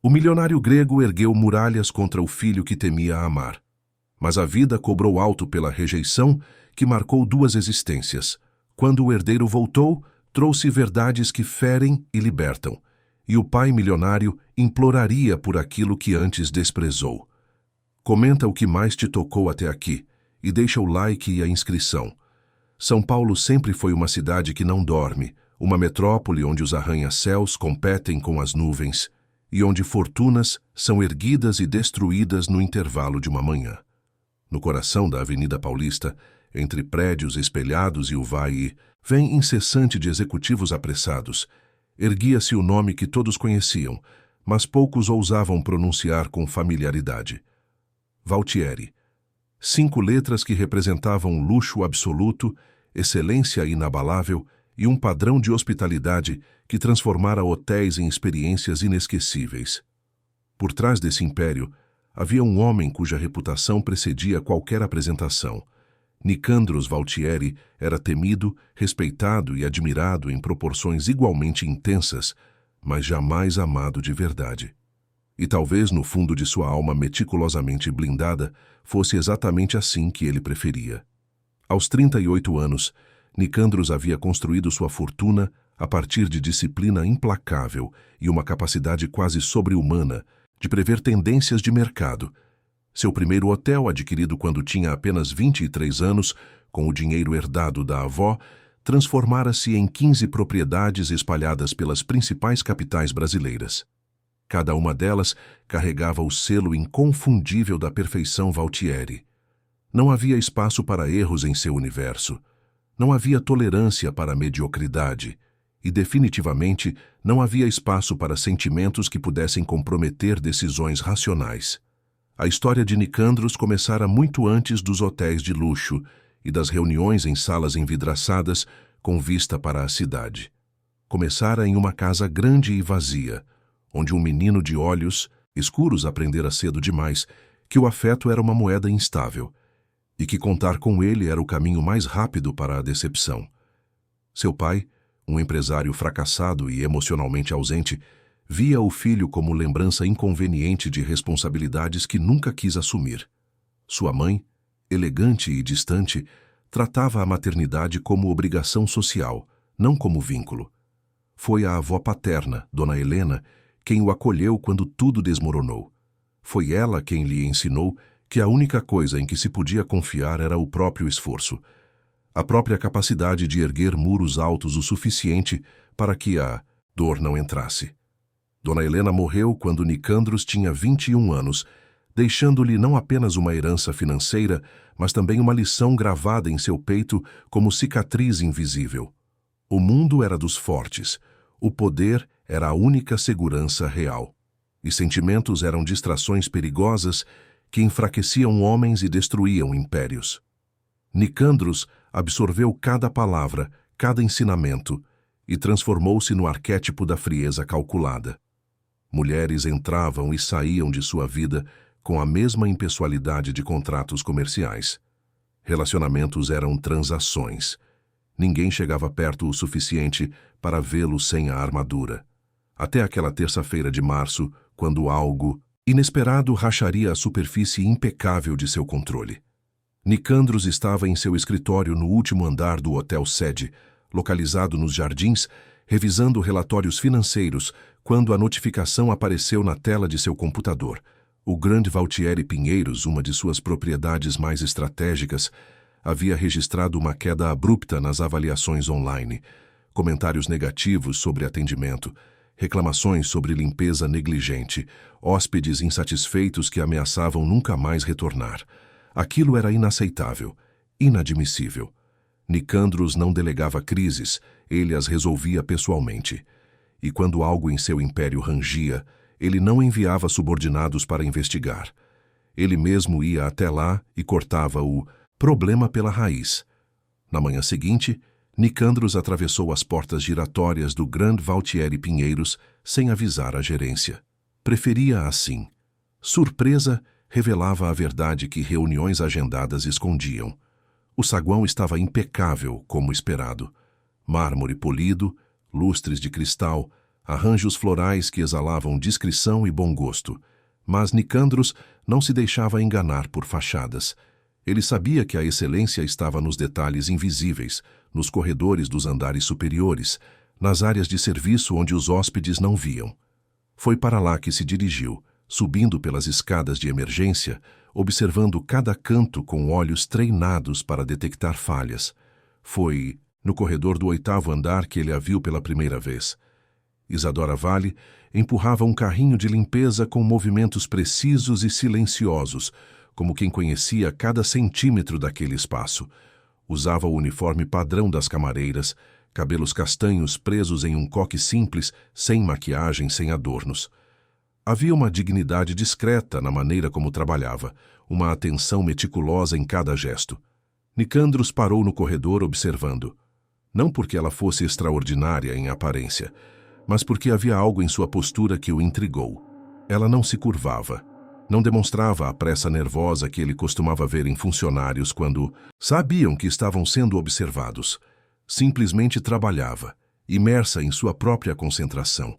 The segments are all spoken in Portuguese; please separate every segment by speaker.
Speaker 1: O milionário grego ergueu muralhas contra o filho que temia amar. Mas a vida cobrou alto pela rejeição que marcou duas existências. Quando o herdeiro voltou, trouxe verdades que ferem e libertam. E o pai milionário imploraria por aquilo que antes desprezou. Comenta o que mais te tocou até aqui e deixa o like e a inscrição. São Paulo sempre foi uma cidade que não dorme, uma metrópole onde os arranha-céus competem com as nuvens e onde fortunas são erguidas e destruídas no intervalo de uma manhã. No coração da Avenida Paulista, entre prédios espelhados e o vai vem incessante de executivos apressados, erguia-se o nome que todos conheciam, mas poucos ousavam pronunciar com familiaridade. Valtieri. 5 letras que representavam luxo absoluto, excelência inabalável e um padrão de hospitalidade que transformara hotéis em experiências inesquecíveis. Por trás desse império, havia um homem cuja reputação precedia qualquer apresentação. Nicandros Valtieri era temido, respeitado e admirado em proporções igualmente intensas, mas jamais amado de verdade. E talvez no fundo de sua alma meticulosamente blindada, fosse exatamente assim que ele preferia. Aos 38 anos, Nicandros havia construído sua fortuna a partir de disciplina implacável e uma capacidade quase sobre-humana de prever tendências de mercado. Seu primeiro hotel, adquirido quando tinha apenas 23 anos, com o dinheiro herdado da avó, transformara-se em 15 propriedades espalhadas pelas principais capitais brasileiras. Cada uma delas carregava o selo inconfundível da perfeição Valtieri. Não havia espaço para erros em seu universo. Não havia tolerância para a mediocridade. E, definitivamente, não havia espaço para sentimentos que pudessem comprometer decisões racionais. A história de Nicandros começara muito antes dos hotéis de luxo e das reuniões em salas envidraçadas com vista para a cidade. Começara em uma casa grande e vazia, onde um menino de olhos escuros aprendera cedo demais que o afeto era uma moeda instável e que contar com ele era o caminho mais rápido para a decepção. Seu pai, um empresário fracassado e emocionalmente ausente, via o filho como lembrança inconveniente de responsabilidades que nunca quis assumir. Sua mãe, elegante e distante, tratava a maternidade como obrigação social, não como vínculo. Foi a avó paterna, Dona Helena, quem o acolheu quando tudo desmoronou. Foi ela quem lhe ensinou que a única coisa em que se podia confiar era o próprio esforço, a própria capacidade de erguer muros altos o suficiente para que a dor não entrasse. Dona Helena morreu quando Nicandros tinha 21 anos, deixando-lhe não apenas uma herança financeira, mas também uma lição gravada em seu peito como cicatriz invisível. O mundo era dos fortes, o poder era a única segurança real. E sentimentos eram distrações perigosas que enfraqueciam homens e destruíam impérios. Nicandros absorveu cada palavra, cada ensinamento, e transformou-se no arquétipo da frieza calculada. Mulheres entravam e saíam de sua vida com a mesma impessoalidade de contratos comerciais. Relacionamentos eram transações. Ninguém chegava perto o suficiente para vê-lo sem a armadura. Até aquela terça-feira de março, quando algo inesperado racharia a superfície impecável de seu controle. Nicandros estava em seu escritório no último andar do Hotel Sede, localizado nos Jardins, revisando relatórios financeiros, quando a notificação apareceu na tela de seu computador. O grande Valtieri Pinheiros, uma de suas propriedades mais estratégicas, havia registrado uma queda abrupta nas avaliações online, comentários negativos sobre atendimento, reclamações sobre limpeza negligente, hóspedes insatisfeitos que ameaçavam nunca mais retornar. Aquilo era inaceitável, inadmissível. Nicandros não delegava crises, ele as resolvia pessoalmente. E quando algo em seu império rangia, ele não enviava subordinados para investigar. Ele mesmo ia até lá e cortava o problema pela raiz. Na manhã seguinte, Nicandros atravessou as portas giratórias do Grand Valtieri Pinheiros sem avisar a gerência. Preferia assim. Surpresa revelava a verdade que reuniões agendadas escondiam. O saguão estava impecável, como esperado. Mármore polido, lustres de cristal, arranjos florais que exalavam discrição e bom gosto. Mas Nicandros não se deixava enganar por fachadas. Ele sabia que a excelência estava nos detalhes invisíveis, nos corredores dos andares superiores, nas áreas de serviço onde os hóspedes não viam. Foi para lá que se dirigiu, subindo pelas escadas de emergência, observando cada canto com olhos treinados para detectar falhas. Foi no corredor do 8º andar que ele a viu pela primeira vez. Isadora Vale empurrava um carrinho de limpeza com movimentos precisos e silenciosos, como quem conhecia cada centímetro daquele espaço. Usava o uniforme padrão das camareiras, cabelos castanhos presos em um coque simples, sem maquiagem, sem adornos. Havia uma dignidade discreta na maneira como trabalhava, uma atenção meticulosa em cada gesto. Nicandros parou no corredor observando. Não porque ela fosse extraordinária em aparência, mas porque havia algo em sua postura que o intrigou. Ela não se curvava. Não demonstrava a pressa nervosa que ele costumava ver em funcionários quando sabiam que estavam sendo observados. Simplesmente trabalhava, imersa em sua própria concentração.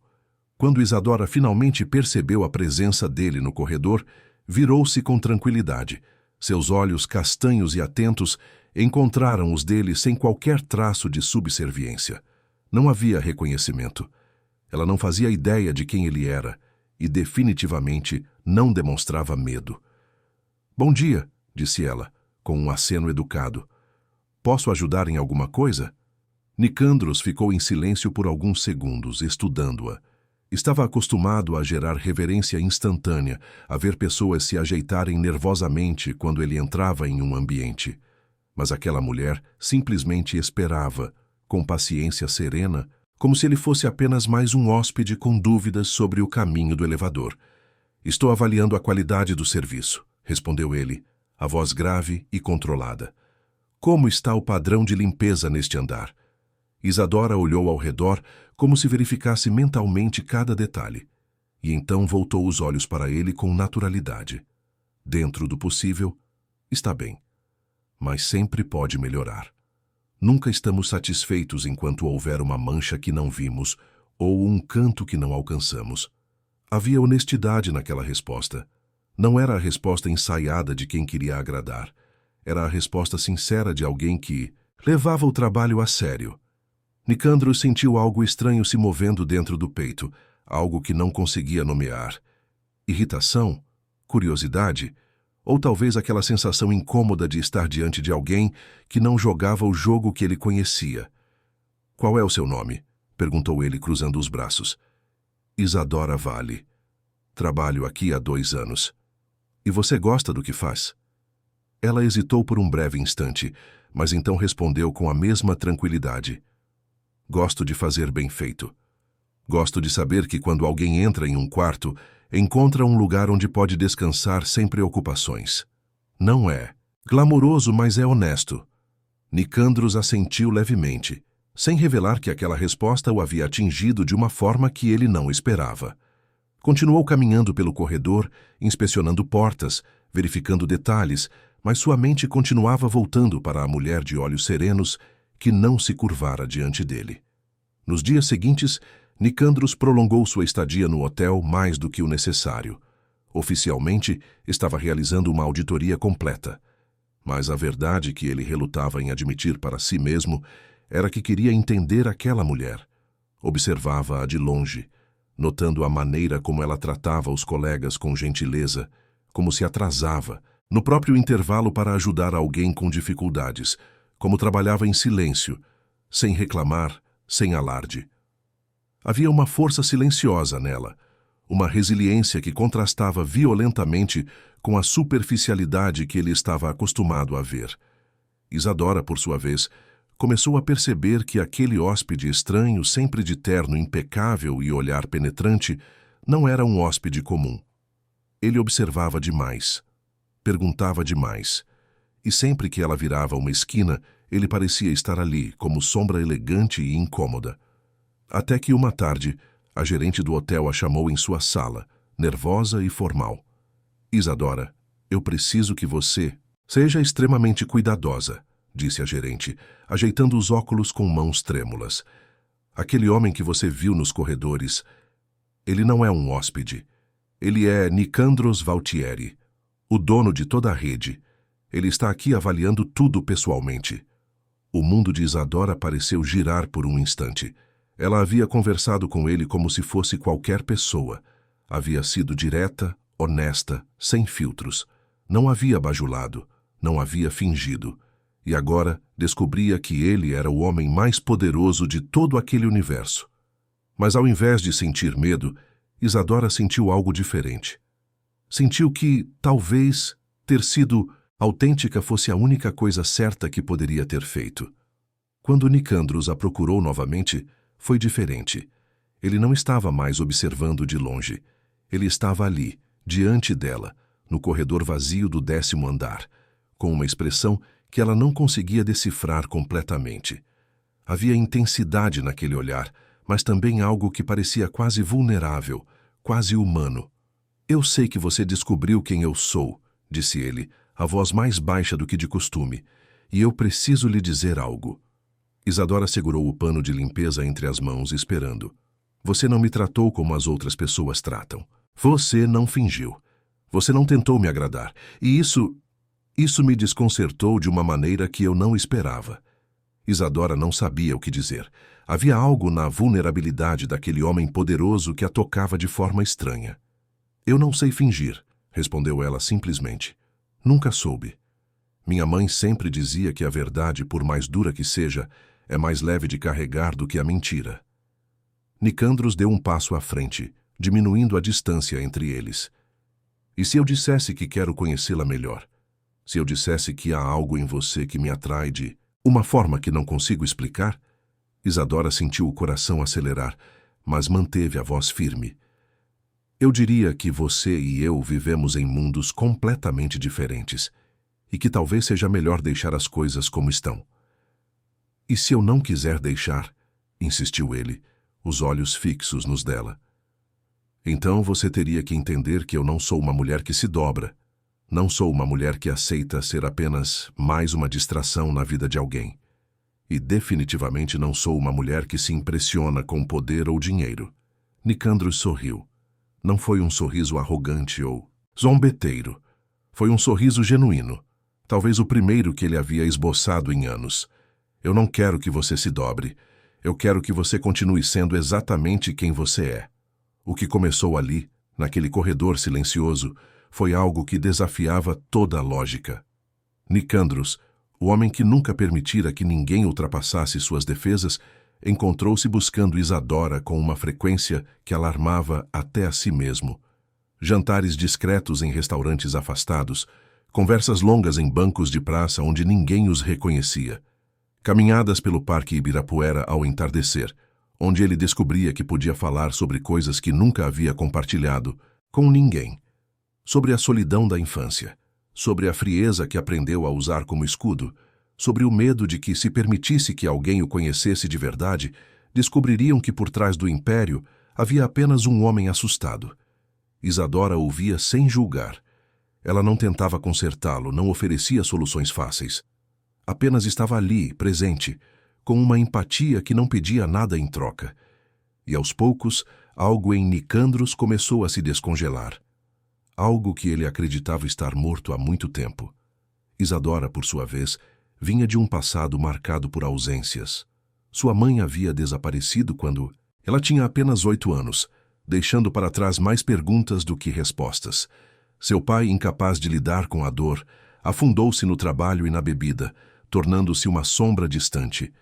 Speaker 1: Quando Isadora finalmente percebeu a presença dele no corredor, virou-se com tranquilidade. Seus olhos castanhos e atentos encontraram os dele sem qualquer traço de subserviência. Não havia reconhecimento. Ela não fazia ideia de quem ele era e definitivamente não demonstrava medo. "Bom dia", disse ela, com um aceno educado. "Posso ajudar em alguma coisa?" Nicandros ficou em silêncio por alguns segundos, estudando-a. Estava acostumado a gerar reverência instantânea, a ver pessoas se ajeitarem nervosamente quando ele entrava em um ambiente. Mas aquela mulher simplesmente esperava, com paciência serena, como se ele fosse apenas mais um hóspede com dúvidas sobre o caminho do elevador. "Estou avaliando a qualidade do serviço", respondeu ele, a voz grave e controlada. "Como está o padrão de limpeza neste andar?" Isadora olhou ao redor como se verificasse mentalmente cada detalhe, e então voltou os olhos para ele com naturalidade. "Dentro do possível, está bem, mas sempre pode melhorar. Nunca estamos satisfeitos enquanto houver uma mancha que não vimos ou um canto que não alcançamos." Havia honestidade naquela resposta. Não era a resposta ensaiada de quem queria agradar. Era a resposta sincera de alguém que levava o trabalho a sério. Nicandros sentiu algo estranho se movendo dentro do peito, algo que não conseguia nomear. Irritação? Curiosidade? Ou talvez aquela sensação incômoda de estar diante de alguém que não jogava o jogo que ele conhecia. "Qual é o seu nome?" perguntou ele, cruzando os braços. "Isadora Vale. Trabalho aqui há 2 anos. E você gosta do que faz?" Ela hesitou por um breve instante, mas então respondeu com a mesma tranquilidade. "Gosto de fazer bem feito. Gosto de saber que quando alguém entra em um quarto, encontra um lugar onde pode descansar sem preocupações. Não é glamouroso, mas é honesto." Nicandros assentiu levemente, sem revelar que aquela resposta o havia atingido de uma forma que ele não esperava. Continuou caminhando pelo corredor, inspecionando portas, verificando detalhes, mas sua mente continuava voltando para a mulher de olhos serenos que não se curvara diante dele. Nos dias seguintes, Nicandros prolongou sua estadia no hotel mais do que o necessário. Oficialmente, estava realizando uma auditoria completa. Mas a verdade que ele relutava em admitir para si mesmo era que queria entender aquela mulher. Observava-a de longe, notando a maneira como ela tratava os colegas com gentileza, como se atrasava, no próprio intervalo para ajudar alguém com dificuldades, como trabalhava em silêncio, sem reclamar, sem alarde. Havia uma força silenciosa nela, uma resiliência que contrastava violentamente com a superficialidade que ele estava acostumado a ver. Isadora, por sua vez, começou a perceber que aquele hóspede estranho, sempre de terno impecável e olhar penetrante, não era um hóspede comum. Ele observava demais, perguntava demais, e sempre que ela virava uma esquina, ele parecia estar ali, como sombra elegante e incômoda. Até que uma tarde, a gerente do hotel a chamou em sua sala, nervosa e formal. "Isadora, eu preciso que você seja extremamente cuidadosa", disse a gerente, ajeitando os óculos com mãos trêmulas. Aquele homem que você viu nos corredores, ele não é um hóspede. Ele é Nicandros Valtieri, o dono de toda a rede. Ele está aqui avaliando tudo pessoalmente. O mundo de Isadora pareceu girar por um instante. Ela havia conversado com ele como se fosse qualquer pessoa. Havia sido direta, honesta, sem filtros. Não havia bajulado, não havia fingido. E agora descobria que ele era o homem mais poderoso de todo aquele universo. Mas ao invés de sentir medo, Isadora sentiu algo diferente. Sentiu que, talvez, ter sido autêntica fosse a única coisa certa que poderia ter feito. Quando Nicandros a procurou novamente, foi diferente. Ele não estava mais observando de longe. Ele estava ali, diante dela, no corredor vazio do 10º andar, com uma expressão que ela não conseguia decifrar completamente. Havia intensidade naquele olhar, mas também algo que parecia quase vulnerável, quase humano. Eu sei que você descobriu quem eu sou, disse ele, a voz mais baixa do que de costume, e eu preciso lhe dizer algo. Isadora segurou o pano de limpeza entre as mãos, esperando. Você não me tratou como as outras pessoas tratam. Você não fingiu. Você não tentou me agradar. E isso me desconcertou de uma maneira que eu não esperava. Isadora não sabia o que dizer. Havia algo na vulnerabilidade daquele homem poderoso que a tocava de forma estranha. Eu não sei fingir, respondeu ela simplesmente. Nunca soube. Minha mãe sempre dizia que a verdade, por mais dura que seja, é mais leve de carregar do que a mentira. Nicandros deu um passo à frente, diminuindo a distância entre eles. E se eu dissesse que quero conhecê-la melhor? Se eu dissesse que há algo em você que me atrai de uma forma que não consigo explicar? Isadora sentiu o coração acelerar, mas manteve a voz firme. Eu diria que você e eu vivemos em mundos completamente diferentes e que talvez seja melhor deixar as coisas como estão. E se eu não quiser deixar, insistiu ele, os olhos fixos nos dela. Então você teria que entender que eu não sou uma mulher que se dobra. Não sou uma mulher que aceita ser apenas mais uma distração na vida de alguém. E definitivamente não sou uma mulher que se impressiona com poder ou dinheiro. Nicandros sorriu. Não foi um sorriso arrogante ou zombeteiro. Foi um sorriso genuíno. Talvez o primeiro que ele havia esboçado em anos. Eu não quero que você se dobre. Eu quero que você continue sendo exatamente quem você é. O que começou ali, naquele corredor silencioso, foi algo que desafiava toda a lógica. Nicandros, o homem que nunca permitira que ninguém ultrapassasse suas defesas, encontrou-se buscando Isadora com uma frequência que alarmava até a si mesmo. Jantares discretos em restaurantes afastados, conversas longas em bancos de praça onde ninguém os reconhecia. Caminhadas pelo Parque Ibirapuera ao entardecer, onde ele descobria que podia falar sobre coisas que nunca havia compartilhado com ninguém. Sobre a solidão da infância, sobre a frieza que aprendeu a usar como escudo, sobre o medo de que, se permitisse que alguém o conhecesse de verdade, descobririam que por trás do império havia apenas um homem assustado. Isadora o via sem julgar. Ela não tentava consertá-lo, não oferecia soluções fáceis. Apenas estava ali, presente, com uma empatia que não pedia nada em troca. E aos poucos, algo em Nicandros começou a se descongelar. Algo que ele acreditava estar morto há muito tempo. Isadora, por sua vez, vinha de um passado marcado por ausências. Sua mãe havia desaparecido quando ela tinha apenas 8 anos, deixando para trás mais perguntas do que respostas. Seu pai, incapaz de lidar com a dor, afundou-se no trabalho e na bebida, tornando-se uma sombra distante.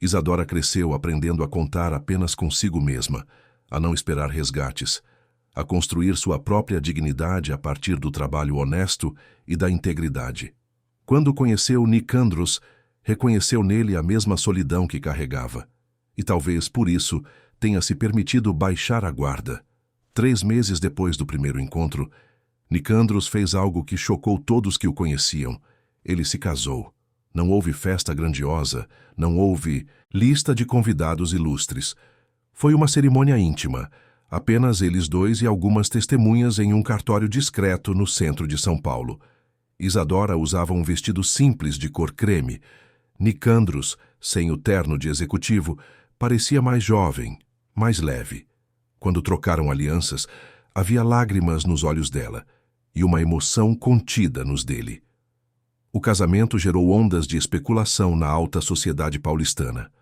Speaker 1: Isadora cresceu aprendendo a contar apenas consigo mesma, a não esperar resgates, a construir sua própria dignidade a partir do trabalho honesto e da integridade. Quando conheceu Nicandros, reconheceu nele a mesma solidão que carregava, e talvez por isso tenha se permitido baixar a guarda. 3 meses depois do primeiro encontro, Nicandros fez algo que chocou todos que o conheciam. Ele se casou. Não houve festa grandiosa, não houve lista de convidados ilustres. Foi uma cerimônia íntima, apenas eles dois e algumas testemunhas em um cartório discreto no centro de São Paulo. Isadora usava um vestido simples de cor creme. Nicandros, sem o terno de executivo, Parecia mais jovem, mais leve. Quando trocaram alianças, havia lágrimas nos olhos dela e uma emoção contida nos dele. O casamento gerou ondas de especulação na alta sociedade paulistana.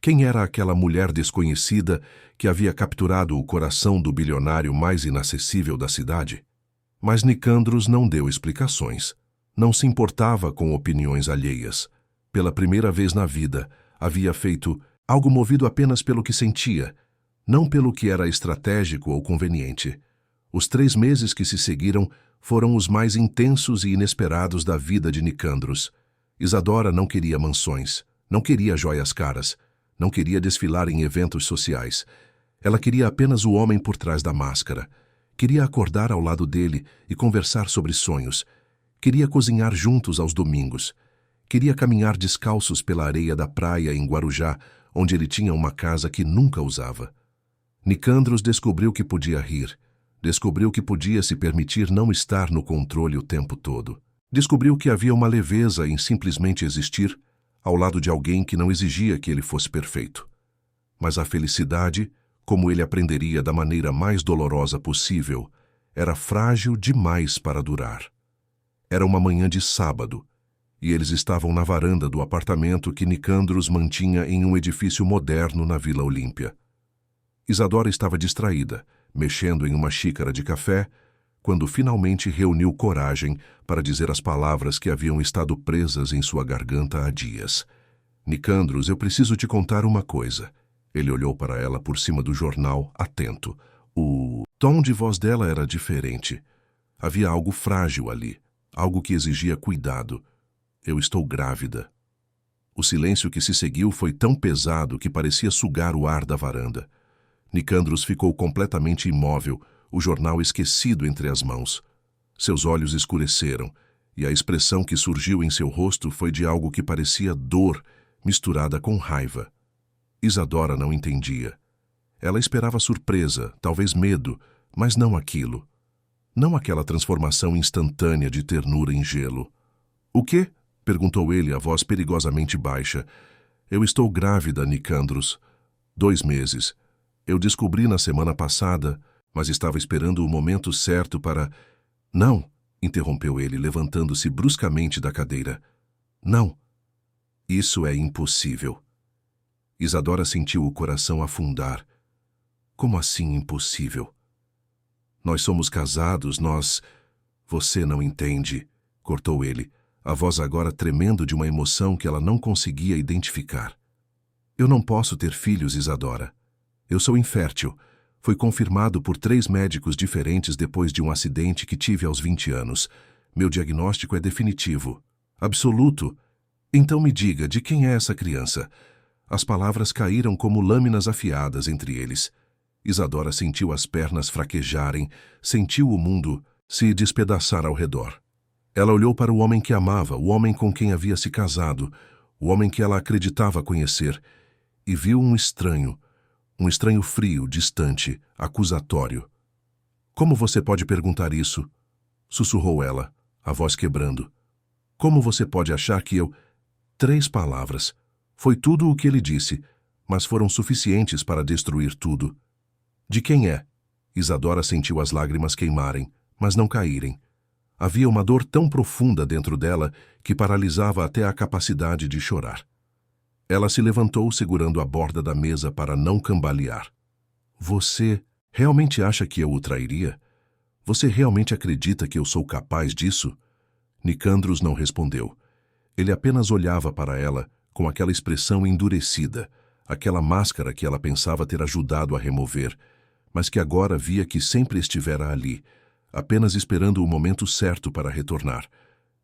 Speaker 1: Quem era aquela mulher desconhecida que havia capturado o coração do bilionário mais inacessível da cidade? Mas Nicandros não deu explicações. Não se importava com opiniões alheias. Pela primeira vez na vida, havia feito algo movido apenas pelo que sentia, não pelo que era estratégico ou conveniente. Os 3 meses que se seguiram foram os mais intensos e inesperados da vida de Nicandros. Isadora não queria mansões, não queria joias caras, não queria desfilar em eventos sociais. Ela queria apenas o homem por trás da máscara. Queria acordar ao lado dele e conversar sobre sonhos. Queria cozinhar juntos aos domingos. Queria caminhar descalços pela areia da praia em Guarujá, onde ele tinha uma casa que nunca usava. Nicandros descobriu que podia rir. Descobriu que podia se permitir não estar no controle o tempo todo. Descobriu que havia uma leveza em simplesmente existir ao lado de alguém que não exigia que ele fosse perfeito. Mas a felicidade, como ele aprenderia da maneira mais dolorosa possível, era frágil demais para durar. Era uma manhã de sábado, e eles estavam na varanda do apartamento que Nicandros mantinha em um edifício moderno na Vila Olímpia. Isadora estava distraída, mexendo em uma xícara de café, quando finalmente reuniu coragem para dizer as palavras que haviam estado presas em sua garganta há dias. Nicandros, eu preciso te contar uma coisa. Ele olhou para ela por cima do jornal, atento. O tom de voz dela era diferente. Havia algo frágil ali, algo que exigia cuidado. Eu estou grávida. O silêncio que se seguiu foi tão pesado que parecia sugar o ar da varanda. Nicandros ficou completamente imóvel, o jornal esquecido entre as mãos. Seus olhos escureceram, e a expressão que surgiu em seu rosto foi de algo que parecia dor, misturada com raiva. Isadora não entendia. Ela esperava surpresa, talvez medo, mas não aquilo. Não aquela transformação instantânea de ternura em gelo. "O quê?" perguntou ele, a voz perigosamente baixa. "Eu estou grávida, Nicandros. 2 meses. Eu descobri na semana passada, mas estava esperando o momento certo para..." "Não!" interrompeu ele, levantando-se bruscamente da cadeira. "Não! Isso é impossível." Isadora sentiu o coração afundar. "Como assim impossível? Nós somos casados, nós..." "Você não entende", cortou ele, a voz agora tremendo de uma emoção que ela não conseguia identificar. "Eu não posso ter filhos, Isadora. Eu sou infértil. Foi confirmado por 3 médicos diferentes depois de um acidente que tive aos 20 anos. Meu diagnóstico é definitivo. Absoluto. Então me diga, de quem é essa criança?" As palavras caíram como lâminas afiadas entre eles. Isadora sentiu as pernas fraquejarem, sentiu o mundo se despedaçar ao redor. Ela olhou para o homem que amava, o homem com quem havia se casado, o homem que ela acreditava conhecer, e viu um estranho frio, distante, acusatório. "Como você pode perguntar isso?" sussurrou ela, a voz quebrando. "Como você pode achar que eu..." 3 palavras. Foi tudo o que ele disse, mas foram suficientes para destruir tudo. "De quem é?" Isadora sentiu as lágrimas queimarem, mas não caírem. Havia uma dor tão profunda dentro dela que paralisava até a capacidade de chorar. Ela se levantou segurando a borda da mesa para não cambalear. "Você realmente acha que eu o trairia? Você realmente acredita que eu sou capaz disso?" Nicandros não respondeu. Ele apenas olhava para ela com aquela expressão endurecida, aquela máscara que ela pensava ter ajudado a remover, mas que agora via que sempre estivera ali, apenas esperando o momento certo para retornar.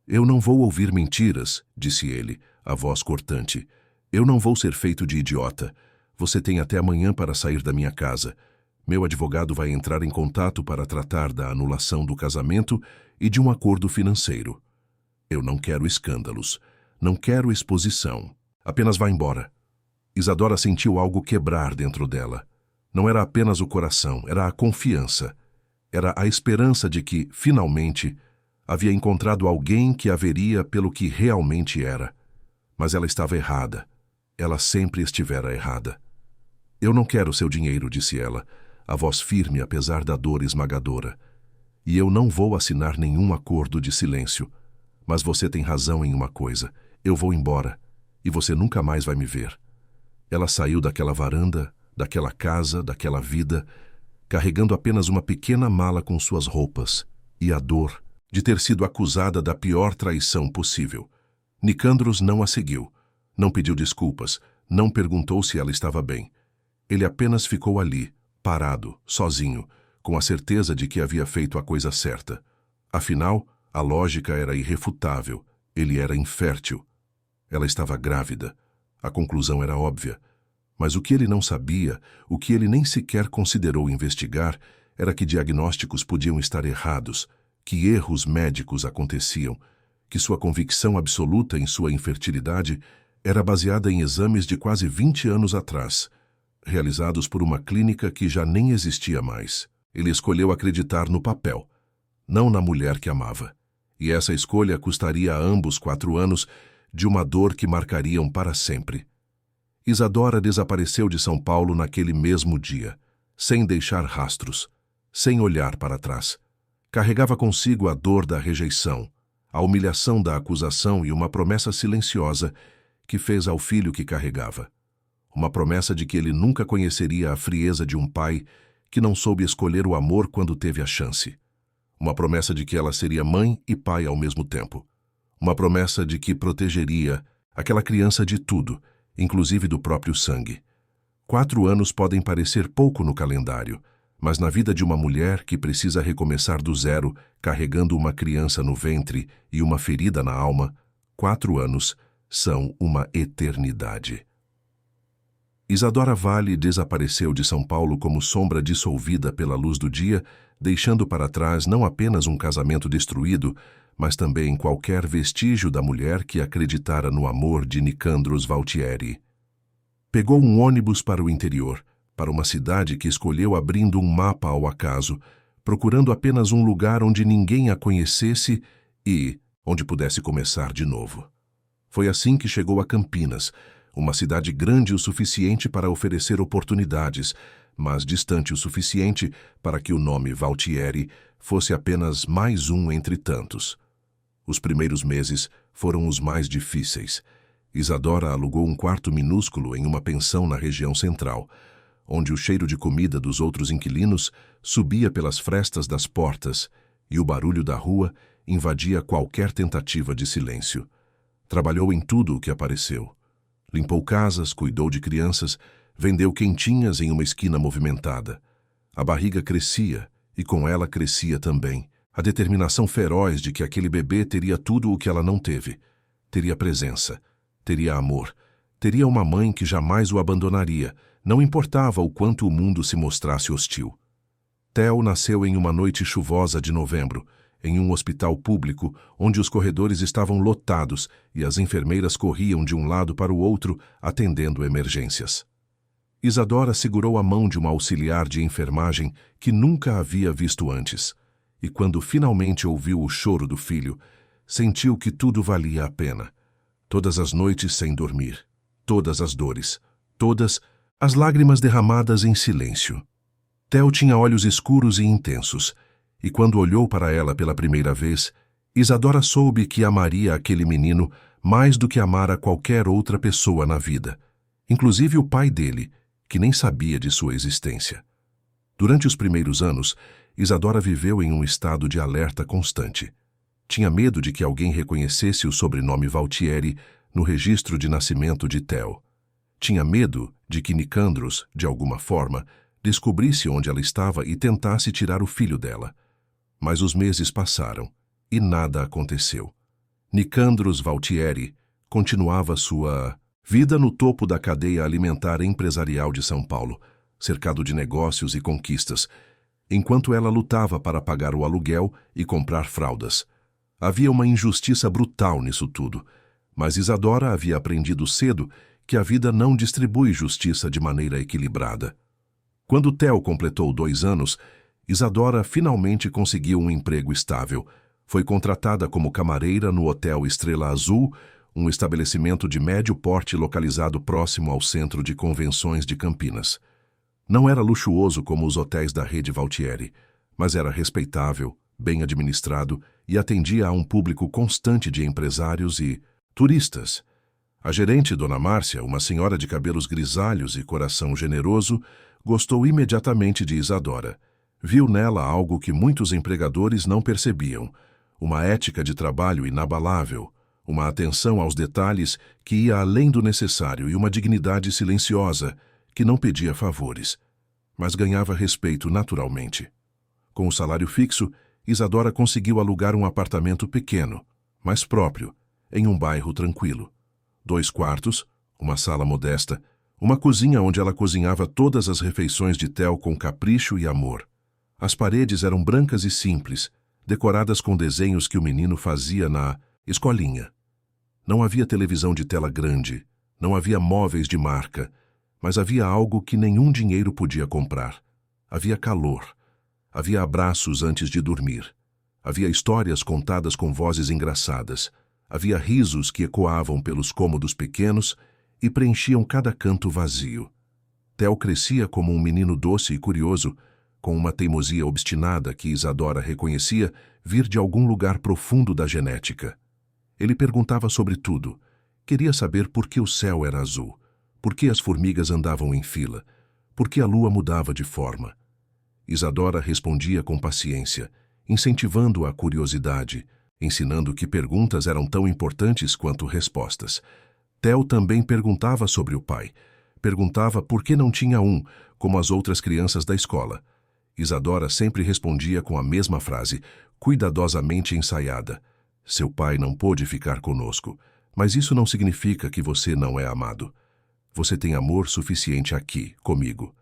Speaker 1: "Eu não vou ouvir mentiras", disse ele, a voz cortante. "Eu não vou ser feito de idiota. Você tem até amanhã para sair da minha casa. Meu advogado vai entrar em contato para tratar da anulação do casamento e de um acordo financeiro. Eu não quero escândalos. Não quero exposição. Apenas vá embora." Isadora sentiu algo quebrar dentro dela. Não era apenas o coração, era a confiança. Era a esperança de que, finalmente, havia encontrado alguém que a veria pelo que realmente era. Mas ela estava errada. Ela sempre estivera errada. Eu não quero seu dinheiro, disse ela, a voz firme apesar da dor esmagadora. E eu não vou assinar nenhum acordo de silêncio. Mas você tem razão em uma coisa. Eu vou embora, e você nunca mais vai me ver. Ela saiu daquela varanda, daquela casa, daquela vida, carregando apenas uma pequena mala com suas roupas, e a dor de ter sido acusada da pior traição possível. Nicandros não a seguiu, não pediu desculpas, não perguntou se ela estava bem. Ele apenas ficou ali, parado, sozinho, com a certeza de que havia feito a coisa certa. Afinal, a lógica era irrefutável, ele era infértil. Ela estava grávida. A conclusão era óbvia. Mas o que ele não sabia, o que ele nem sequer considerou investigar, era que diagnósticos podiam estar errados, que erros médicos aconteciam, que sua convicção absoluta em sua infertilidade era baseada em exames de quase 20 anos atrás, realizados por uma clínica que já nem existia mais. Ele escolheu acreditar no papel, não na mulher que amava. E essa escolha custaria a ambos 4 anos de uma dor que marcariam para sempre. Isadora desapareceu de São Paulo naquele mesmo dia, sem deixar rastros, sem olhar para trás. Carregava consigo a dor da rejeição, a humilhação da acusação e uma promessa silenciosa que fez ao filho que carregava. Uma promessa de que ele nunca conheceria a frieza de um pai que não soube escolher o amor quando teve a chance. Uma promessa de que ela seria mãe e pai ao mesmo tempo. Uma promessa de que protegeria aquela criança de tudo, inclusive do próprio sangue. 4 anos podem parecer pouco no calendário, mas na vida de uma mulher que precisa recomeçar do zero, carregando uma criança no ventre e uma ferida na alma, 4 anos são uma eternidade. Isadora Vale desapareceu de São Paulo como sombra dissolvida pela luz do dia, deixando para trás não apenas um casamento destruído, mas também qualquer vestígio da mulher que acreditara no amor de Nicandros Valtieri. Pegou um ônibus para o interior, para uma cidade que escolheu abrindo um mapa ao acaso, procurando apenas um lugar onde ninguém a conhecesse e onde pudesse começar de novo. Foi assim que chegou a Campinas, uma cidade grande o suficiente para oferecer oportunidades, mas distante o suficiente para que o nome Valtieri fosse apenas mais um entre tantos. Os primeiros meses foram os mais difíceis. Isadora alugou um quarto minúsculo em uma pensão na região central, onde o cheiro de comida dos outros inquilinos subia pelas frestas das portas e o barulho da rua invadia qualquer tentativa de silêncio. Trabalhou em tudo o que apareceu. Limpou casas, cuidou de crianças, vendeu quentinhas em uma esquina movimentada. A barriga crescia, e com ela crescia também a determinação feroz de que aquele bebê teria tudo o que ela não teve. Teria presença, teria amor, teria uma mãe que jamais o abandonaria, não importava o quanto o mundo se mostrasse hostil. Theo nasceu em uma noite chuvosa de novembro, em um hospital público onde os corredores estavam lotados e as enfermeiras corriam de um lado para o outro atendendo emergências. Isadora segurou a mão de uma auxiliar de enfermagem que nunca havia visto antes, e quando finalmente ouviu o choro do filho, sentiu que tudo valia a pena. Todas as noites sem dormir, todas as dores, todas as lágrimas derramadas em silêncio. Theo tinha olhos escuros e intensos, e quando olhou para ela pela primeira vez, Isadora soube que amaria aquele menino mais do que amara qualquer outra pessoa na vida, inclusive o pai dele, que nem sabia de sua existência. Durante os primeiros anos, Isadora viveu em um estado de alerta constante. Tinha medo de que alguém reconhecesse o sobrenome Valtieri no registro de nascimento de Theo. Tinha medo de que Nicandros, de alguma forma, descobrisse onde ela estava e tentasse tirar o filho dela. Mas os meses passaram e nada aconteceu. Nicandros Valtieri continuava sua vida no topo da cadeia alimentar empresarial de São Paulo, cercado de negócios e conquistas, enquanto ela lutava para pagar o aluguel e comprar fraldas. Havia uma injustiça brutal nisso tudo, mas Isadora havia aprendido cedo que a vida não distribui justiça de maneira equilibrada. Quando Theo completou 2 anos, Isadora finalmente conseguiu um emprego estável. Foi contratada como camareira no Hotel Estrela Azul, um estabelecimento de médio porte localizado próximo ao Centro de Convenções de Campinas. Não era luxuoso como os hotéis da rede Valtieri, mas era respeitável, bem administrado e atendia a um público constante de empresários e turistas. A gerente, Dona Márcia, uma senhora de cabelos grisalhos e coração generoso, gostou imediatamente de Isadora. Viu nela algo que muitos empregadores não percebiam, uma ética de trabalho inabalável, uma atenção aos detalhes que ia além do necessário e uma dignidade silenciosa que não pedia favores, mas ganhava respeito naturalmente. Com o salário fixo, Isadora conseguiu alugar um apartamento pequeno, mas próprio, em um bairro tranquilo. 2 quartos, uma sala modesta, uma cozinha onde ela cozinhava todas as refeições de Theo com capricho e amor. As paredes eram brancas e simples, decoradas com desenhos que o menino fazia na escolinha. Não havia televisão de tela grande, não havia móveis de marca, mas havia algo que nenhum dinheiro podia comprar. Havia calor, havia abraços antes de dormir, havia histórias contadas com vozes engraçadas, havia risos que ecoavam pelos cômodos pequenos e preenchiam cada canto vazio. Theo crescia como um menino doce e curioso, com uma teimosia obstinada que Isadora reconhecia vir de algum lugar profundo da genética. Ele perguntava sobre tudo. Queria saber por que o céu era azul, por que as formigas andavam em fila, por que a lua mudava de forma. Isadora respondia com paciência, incentivando a curiosidade, ensinando que perguntas eram tão importantes quanto respostas. Theo também perguntava sobre o pai. Perguntava por que não tinha um, como as outras crianças da escola. Isadora sempre respondia com a mesma frase, cuidadosamente ensaiada. Seu pai não pôde ficar conosco, mas isso não significa que você não é amado. Você tem amor suficiente aqui, comigo.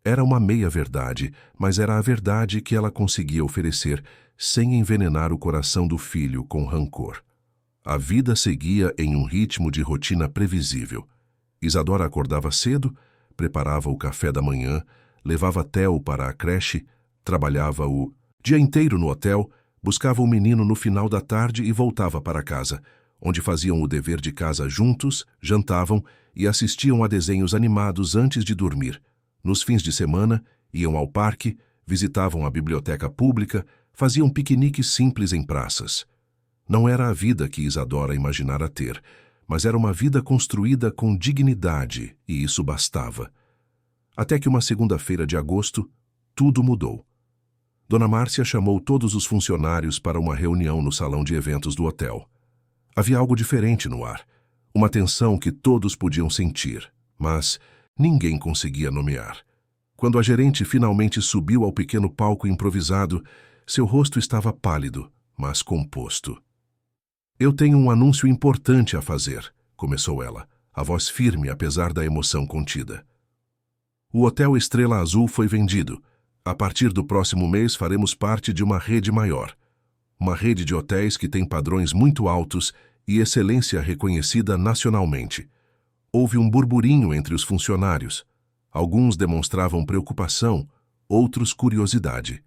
Speaker 1: Era uma meia-verdade, mas era a verdade que ela conseguia oferecer sem envenenar o coração do filho com rancor. A vida seguia em um ritmo de rotina previsível. Isadora acordava cedo, preparava o café da manhã, levava Theo para a creche, trabalhava o dia inteiro no hotel, buscava o menino no final da tarde e voltava para casa, onde faziam o dever de casa juntos, jantavam e assistiam a desenhos animados antes de dormir. Nos fins de semana, iam ao parque, visitavam a biblioteca pública, faziam piqueniques simples em praças. Não era a vida que Isadora imaginara ter, mas era uma vida construída com dignidade, e isso bastava. Até que uma segunda-feira de agosto, tudo mudou. Dona Márcia chamou todos os funcionários para uma reunião no salão de eventos do hotel. Havia algo diferente no ar, uma tensão que todos podiam sentir, mas ninguém conseguia nomear. Quando a gerente finalmente subiu ao pequeno palco improvisado, seu rosto estava pálido, mas composto. "Eu tenho um anúncio importante a fazer", começou ela, a voz firme apesar da emoção contida. "O Hotel Estrela Azul foi vendido. A partir do próximo mês faremos parte de uma rede maior. Uma rede de hotéis que tem padrões muito altos e excelência reconhecida nacionalmente." Houve um burburinho entre os funcionários. Alguns demonstravam preocupação, outros curiosidade.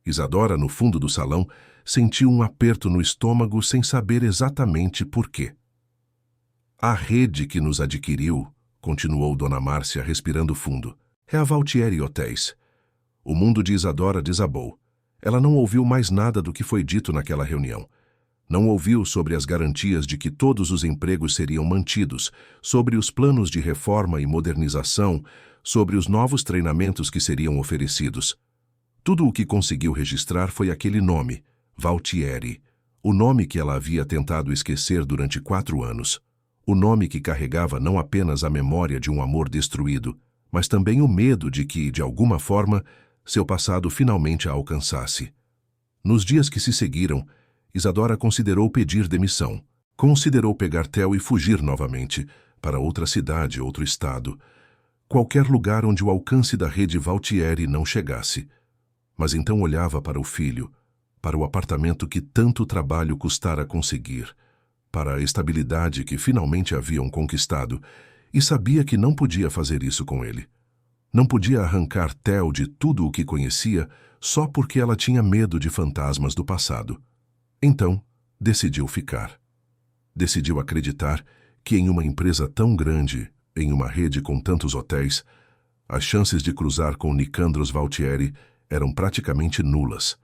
Speaker 1: Isadora, no fundo do salão, sentiu um aperto no estômago sem saber exatamente por quê. "A rede que nos adquiriu", continuou Dona Márcia respirando fundo, "é a Valtieri Hotéis." O mundo de Isadora desabou. Ela não ouviu mais nada do que foi dito naquela reunião. Não ouviu sobre as garantias de que todos os empregos seriam mantidos, sobre os planos de reforma e modernização, sobre os novos treinamentos que seriam oferecidos. Tudo o que conseguiu registrar foi aquele nome, Valtieri, o nome que ela havia tentado esquecer durante 4 anos. O nome que carregava não apenas a memória de um amor destruído, mas também o medo de que, de alguma forma, seu passado finalmente a alcançasse. Nos dias que se seguiram, Isadora considerou pedir demissão. Considerou pegar Theo e fugir novamente, para outra cidade, outro estado. Qualquer lugar onde o alcance da rede Valtieri não chegasse. Mas então olhava para o filho, para o apartamento que tanto trabalho custara conseguir, para a estabilidade que finalmente haviam conquistado, e sabia que não podia fazer isso com ele. Não podia arrancar Theo de tudo o que conhecia só porque ela tinha medo de fantasmas do passado. Então, decidiu ficar. Decidiu acreditar que em uma empresa tão grande, em uma rede com tantos hotéis, as chances de cruzar com Nicandros Valtieri eram praticamente nulas.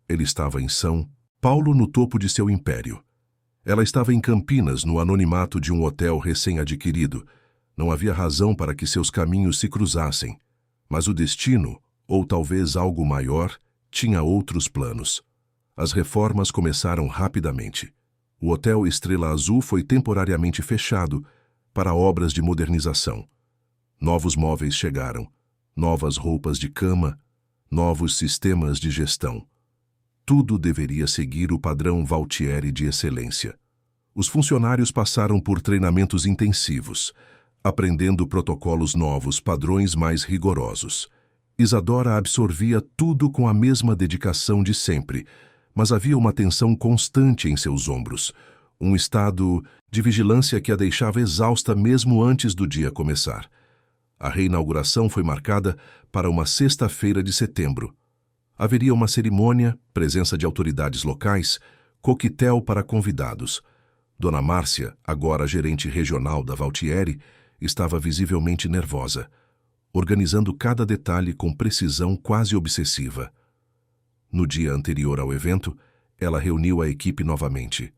Speaker 1: Ele estava em São Paulo, no topo de seu império. Ela estava em Campinas, no anonimato de um hotel recém-adquirido. Não havia razão para que seus caminhos se cruzassem. Mas o destino, ou talvez algo maior, tinha outros planos. As reformas começaram rapidamente. O Hotel Estrela Azul foi temporariamente fechado para obras de modernização. Novos móveis chegaram, novas roupas de cama, novos sistemas de gestão. Tudo deveria seguir o padrão Valtieri de excelência. Os funcionários passaram por treinamentos intensivos, aprendendo protocolos novos, padrões mais rigorosos. Isadora absorvia tudo com a mesma dedicação de sempre, mas havia uma tensão constante em seus ombros, um estado de vigilância que a deixava exausta mesmo antes do dia começar. A reinauguração foi marcada para uma sexta-feira de setembro. Haveria uma cerimônia, presença de autoridades locais, coquetel para convidados. Dona Márcia, agora gerente regional da Valtieri, estava visivelmente nervosa, organizando cada detalhe com precisão quase obsessiva. No dia anterior ao evento, ela reuniu a equipe novamente.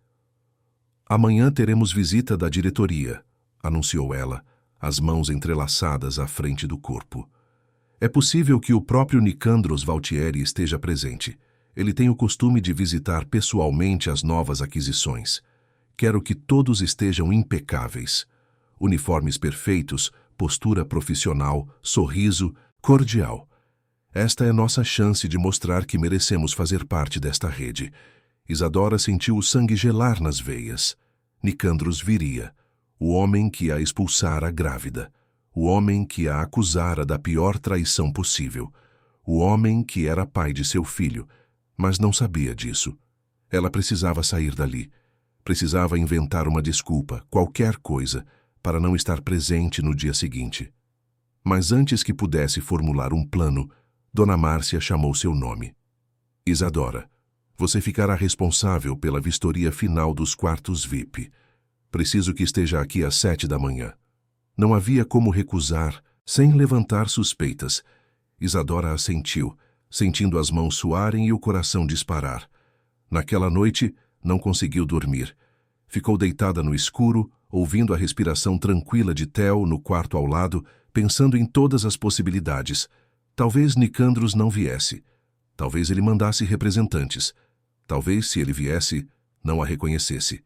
Speaker 1: "Amanhã teremos visita da diretoria", anunciou ela, as mãos entrelaçadas à frente do corpo. "É possível que o próprio Nicandros Valtieri esteja presente. Ele tem o costume de visitar pessoalmente as novas aquisições. Quero que todos estejam impecáveis. Uniformes perfeitos, postura profissional, sorriso cordial. Esta é nossa chance de mostrar que merecemos fazer parte desta rede." Isadora sentiu o sangue gelar nas veias. Nicandros viria, o homem que a expulsara grávida, o homem que a acusara da pior traição possível, o homem que era pai de seu filho, mas não sabia disso. Ela precisava sair dali, precisava inventar uma desculpa, qualquer coisa, para não estar presente no dia seguinte. Mas antes que pudesse formular um plano, Dona Márcia chamou seu nome. "Isadora, você ficará responsável pela vistoria final dos quartos VIP. Preciso que esteja aqui às 7 da manhã." Não havia como recusar, sem levantar suspeitas. Isadora assentiu, sentindo as mãos suarem e o coração disparar. Naquela noite, não conseguiu dormir. Ficou deitada no escuro, ouvindo a respiração tranquila de Theo no quarto ao lado, pensando em todas as possibilidades. Talvez Nicandros não viesse. Talvez ele mandasse representantes. Talvez, se ele viesse, não a reconhecesse.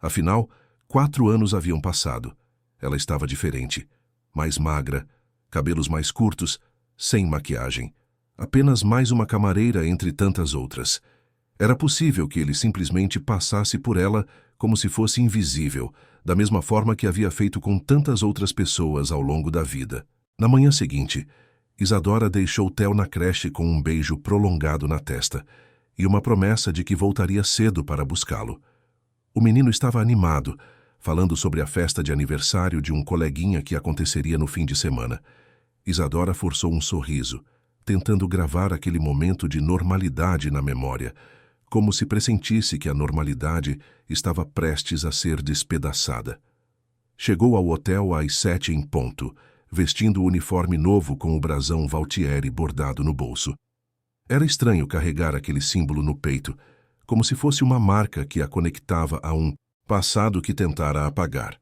Speaker 1: Afinal, 4 anos haviam passado. Ela estava diferente. Mais magra, cabelos mais curtos, sem maquiagem. Apenas mais uma camareira entre tantas outras. Era possível que ele simplesmente passasse por ela como se fosse invisível, da mesma forma que havia feito com tantas outras pessoas ao longo da vida. Na manhã seguinte, Isadora deixou Theo na creche com um beijo prolongado na testa e uma promessa de que voltaria cedo para buscá-lo. O menino estava animado, falando sobre a festa de aniversário de um coleguinha que aconteceria no fim de semana. Isadora forçou um sorriso, tentando gravar aquele momento de normalidade na memória, como se pressentisse que a normalidade estava prestes a ser despedaçada. Chegou ao hotel às 7 em ponto, vestindo o uniforme novo com o brasão Valtieri bordado no bolso. Era estranho carregar aquele símbolo no peito, como se fosse uma marca que a conectava a um passado que tentara apagar.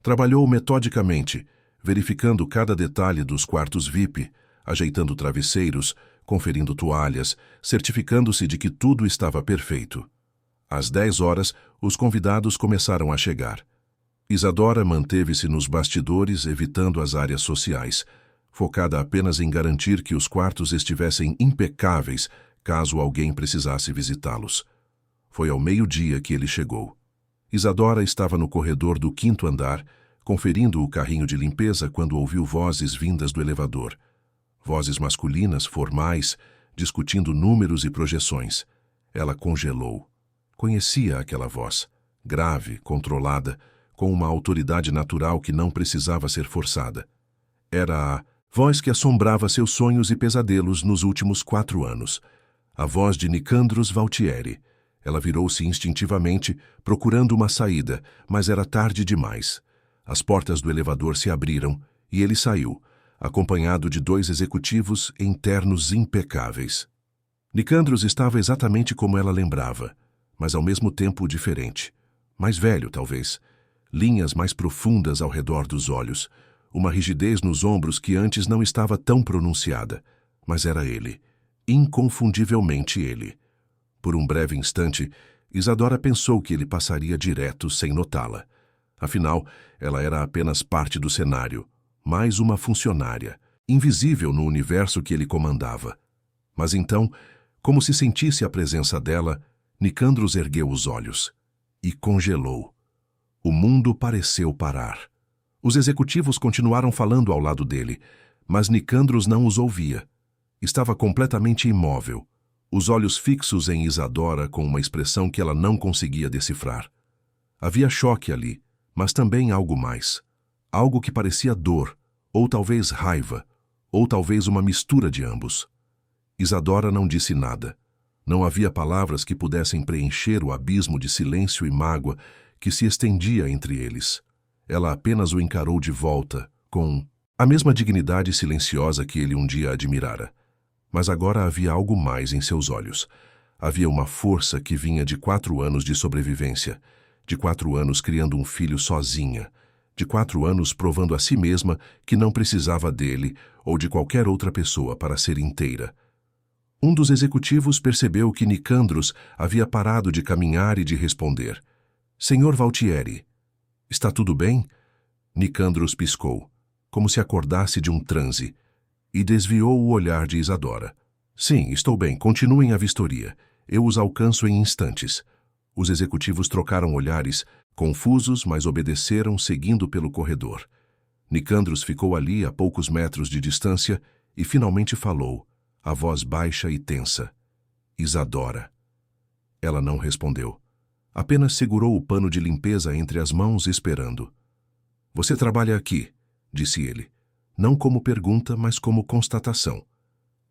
Speaker 1: Trabalhou metodicamente, verificando cada detalhe dos quartos VIP, ajeitando travesseiros, conferindo toalhas, certificando-se de que tudo estava perfeito. Às 10 horas, os convidados começaram a chegar. Isadora manteve-se nos bastidores, evitando as áreas sociais, focada apenas em garantir que os quartos estivessem impecáveis caso alguém precisasse visitá-los. Foi ao meio-dia que ele chegou. Isadora estava no corredor do 5º andar, conferindo o carrinho de limpeza quando ouviu vozes vindas do elevador. Vozes masculinas, formais, discutindo números e projeções. Ela congelou. Conhecia aquela voz, grave, controlada, com uma autoridade natural que não precisava ser forçada. Era a voz que assombrava seus sonhos e pesadelos nos últimos 4 anos. A voz de Nicandros Valtieri. Ela virou-se instintivamente, procurando uma saída, mas era tarde demais. As portas do elevador se abriram e ele saiu, acompanhado de 2 executivos em ternos impecáveis. Nicandros estava exatamente como ela lembrava, mas ao mesmo tempo diferente. Mais velho, talvez. Linhas mais profundas ao redor dos olhos, uma rigidez nos ombros que antes não estava tão pronunciada, mas era ele, inconfundivelmente ele. Por um breve instante, Isadora pensou que ele passaria direto sem notá-la. Afinal, ela era apenas parte do cenário, mais uma funcionária, invisível no universo que ele comandava. Mas então, como se sentisse a presença dela, Nicandros ergueu os olhos e congelou. O mundo pareceu parar. Os executivos continuaram falando ao lado dele, mas Nicandros não os ouvia. Estava completamente imóvel, os olhos fixos em Isadora com uma expressão que ela não conseguia decifrar. Havia choque ali, mas também algo mais. Algo que parecia dor, ou talvez raiva, ou talvez uma mistura de ambos. Isadora não disse nada. Não havia palavras que pudessem preencher o abismo de silêncio e mágoa que se estendia entre eles. Ela apenas o encarou de volta, com a mesma dignidade silenciosa que ele um dia admirara. Mas agora havia algo mais em seus olhos. Havia uma força que vinha de 4 anos de sobrevivência, de 4 anos criando um filho sozinha, de 4 anos provando a si mesma que não precisava dele ou de qualquer outra pessoa para ser inteira. Um dos executivos percebeu que Nicandros havia parado de caminhar e de responder. Senhor Valtieri, está tudo bem? Nicandros piscou, como se acordasse de um transe, e desviou o olhar de Isadora. Sim, estou bem, continuem a vistoria. Eu os alcanço em instantes. Os executivos trocaram olhares, confusos, mas obedeceram, seguindo pelo corredor. Nicandros ficou ali a poucos metros de distância e finalmente falou, a voz baixa e tensa. Isadora. Ela não respondeu. Apenas segurou o pano de limpeza entre as mãos, esperando. Você trabalha aqui, disse ele. Não como pergunta, mas como constatação.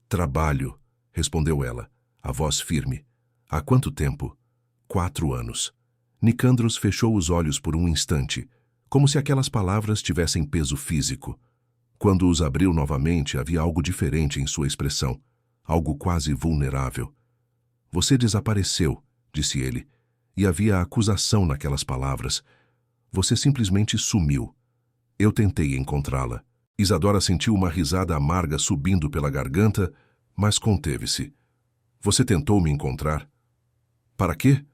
Speaker 1: Trabalho, respondeu ela, a voz firme. Há quanto tempo? 4 anos. Nicandros fechou os olhos por um instante, como se aquelas palavras tivessem peso físico. Quando os abriu novamente, havia algo diferente em sua expressão, algo quase vulnerável. Você desapareceu, disse ele, e havia acusação naquelas palavras. Você simplesmente sumiu. Eu tentei encontrá-la. Isadora sentiu uma risada amarga subindo pela garganta, mas conteve-se. Você tentou me encontrar? Para quê?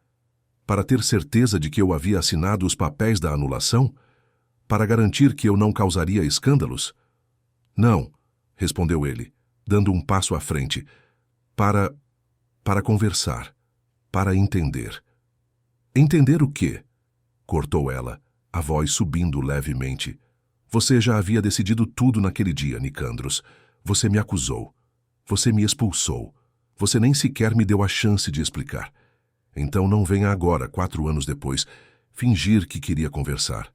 Speaker 1: Para ter certeza de que eu havia assinado os papéis da anulação? Para garantir que eu não causaria escândalos? Não, respondeu ele, dando um passo à frente. Para conversar. Para entender. Entender o quê? Cortou ela, a voz subindo levemente. Você já havia decidido tudo naquele dia, Nicandros. Você me acusou. Você me expulsou. Você nem sequer me deu a chance de explicar. Então não venha agora, 4 anos depois, fingir que queria conversar.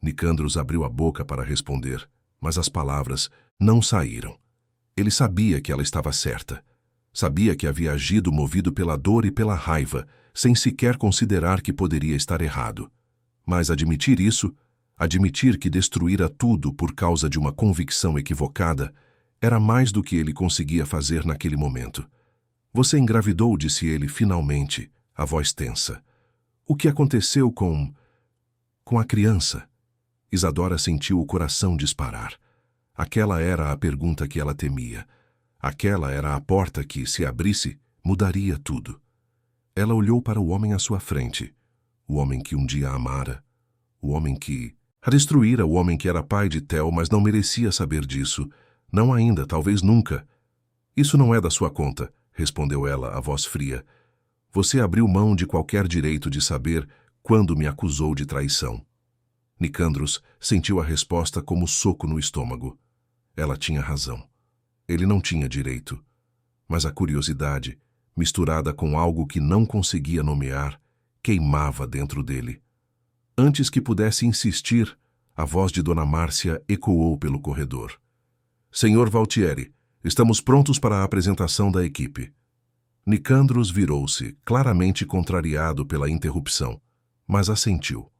Speaker 1: Nicandros abriu a boca para responder, mas as palavras não saíram. Ele sabia que ela estava certa. Sabia que havia agido movido pela dor e pela raiva, sem sequer considerar que poderia estar errado. Mas admitir isso, admitir que destruíra tudo por causa de uma convicção equivocada, era mais do que ele conseguia fazer naquele momento. Você engravidou, disse ele finalmente, a voz tensa. O que aconteceu com a criança? Isadora sentiu o coração disparar. Aquela era a pergunta que ela temia. Aquela era a porta que, se abrisse, mudaria tudo. Ela olhou para o homem à sua frente, o homem que um dia a amara, o homem que a destruíra, o homem que era pai de Theo, mas não merecia saber disso. Não ainda, talvez nunca. Isso não é da sua conta, respondeu ela, a voz fria. Você abriu mão de qualquer direito de saber quando me acusou de traição. Nicandros sentiu a resposta como soco no estômago. Ela tinha razão. Ele não tinha direito. Mas a curiosidade, misturada com algo que não conseguia nomear, queimava dentro dele. Antes que pudesse insistir, a voz de Dona Márcia ecoou pelo corredor. Senhor Valtieri, estamos prontos para a apresentação da equipe. Nicandros virou-se, claramente contrariado pela interrupção, mas assentiu.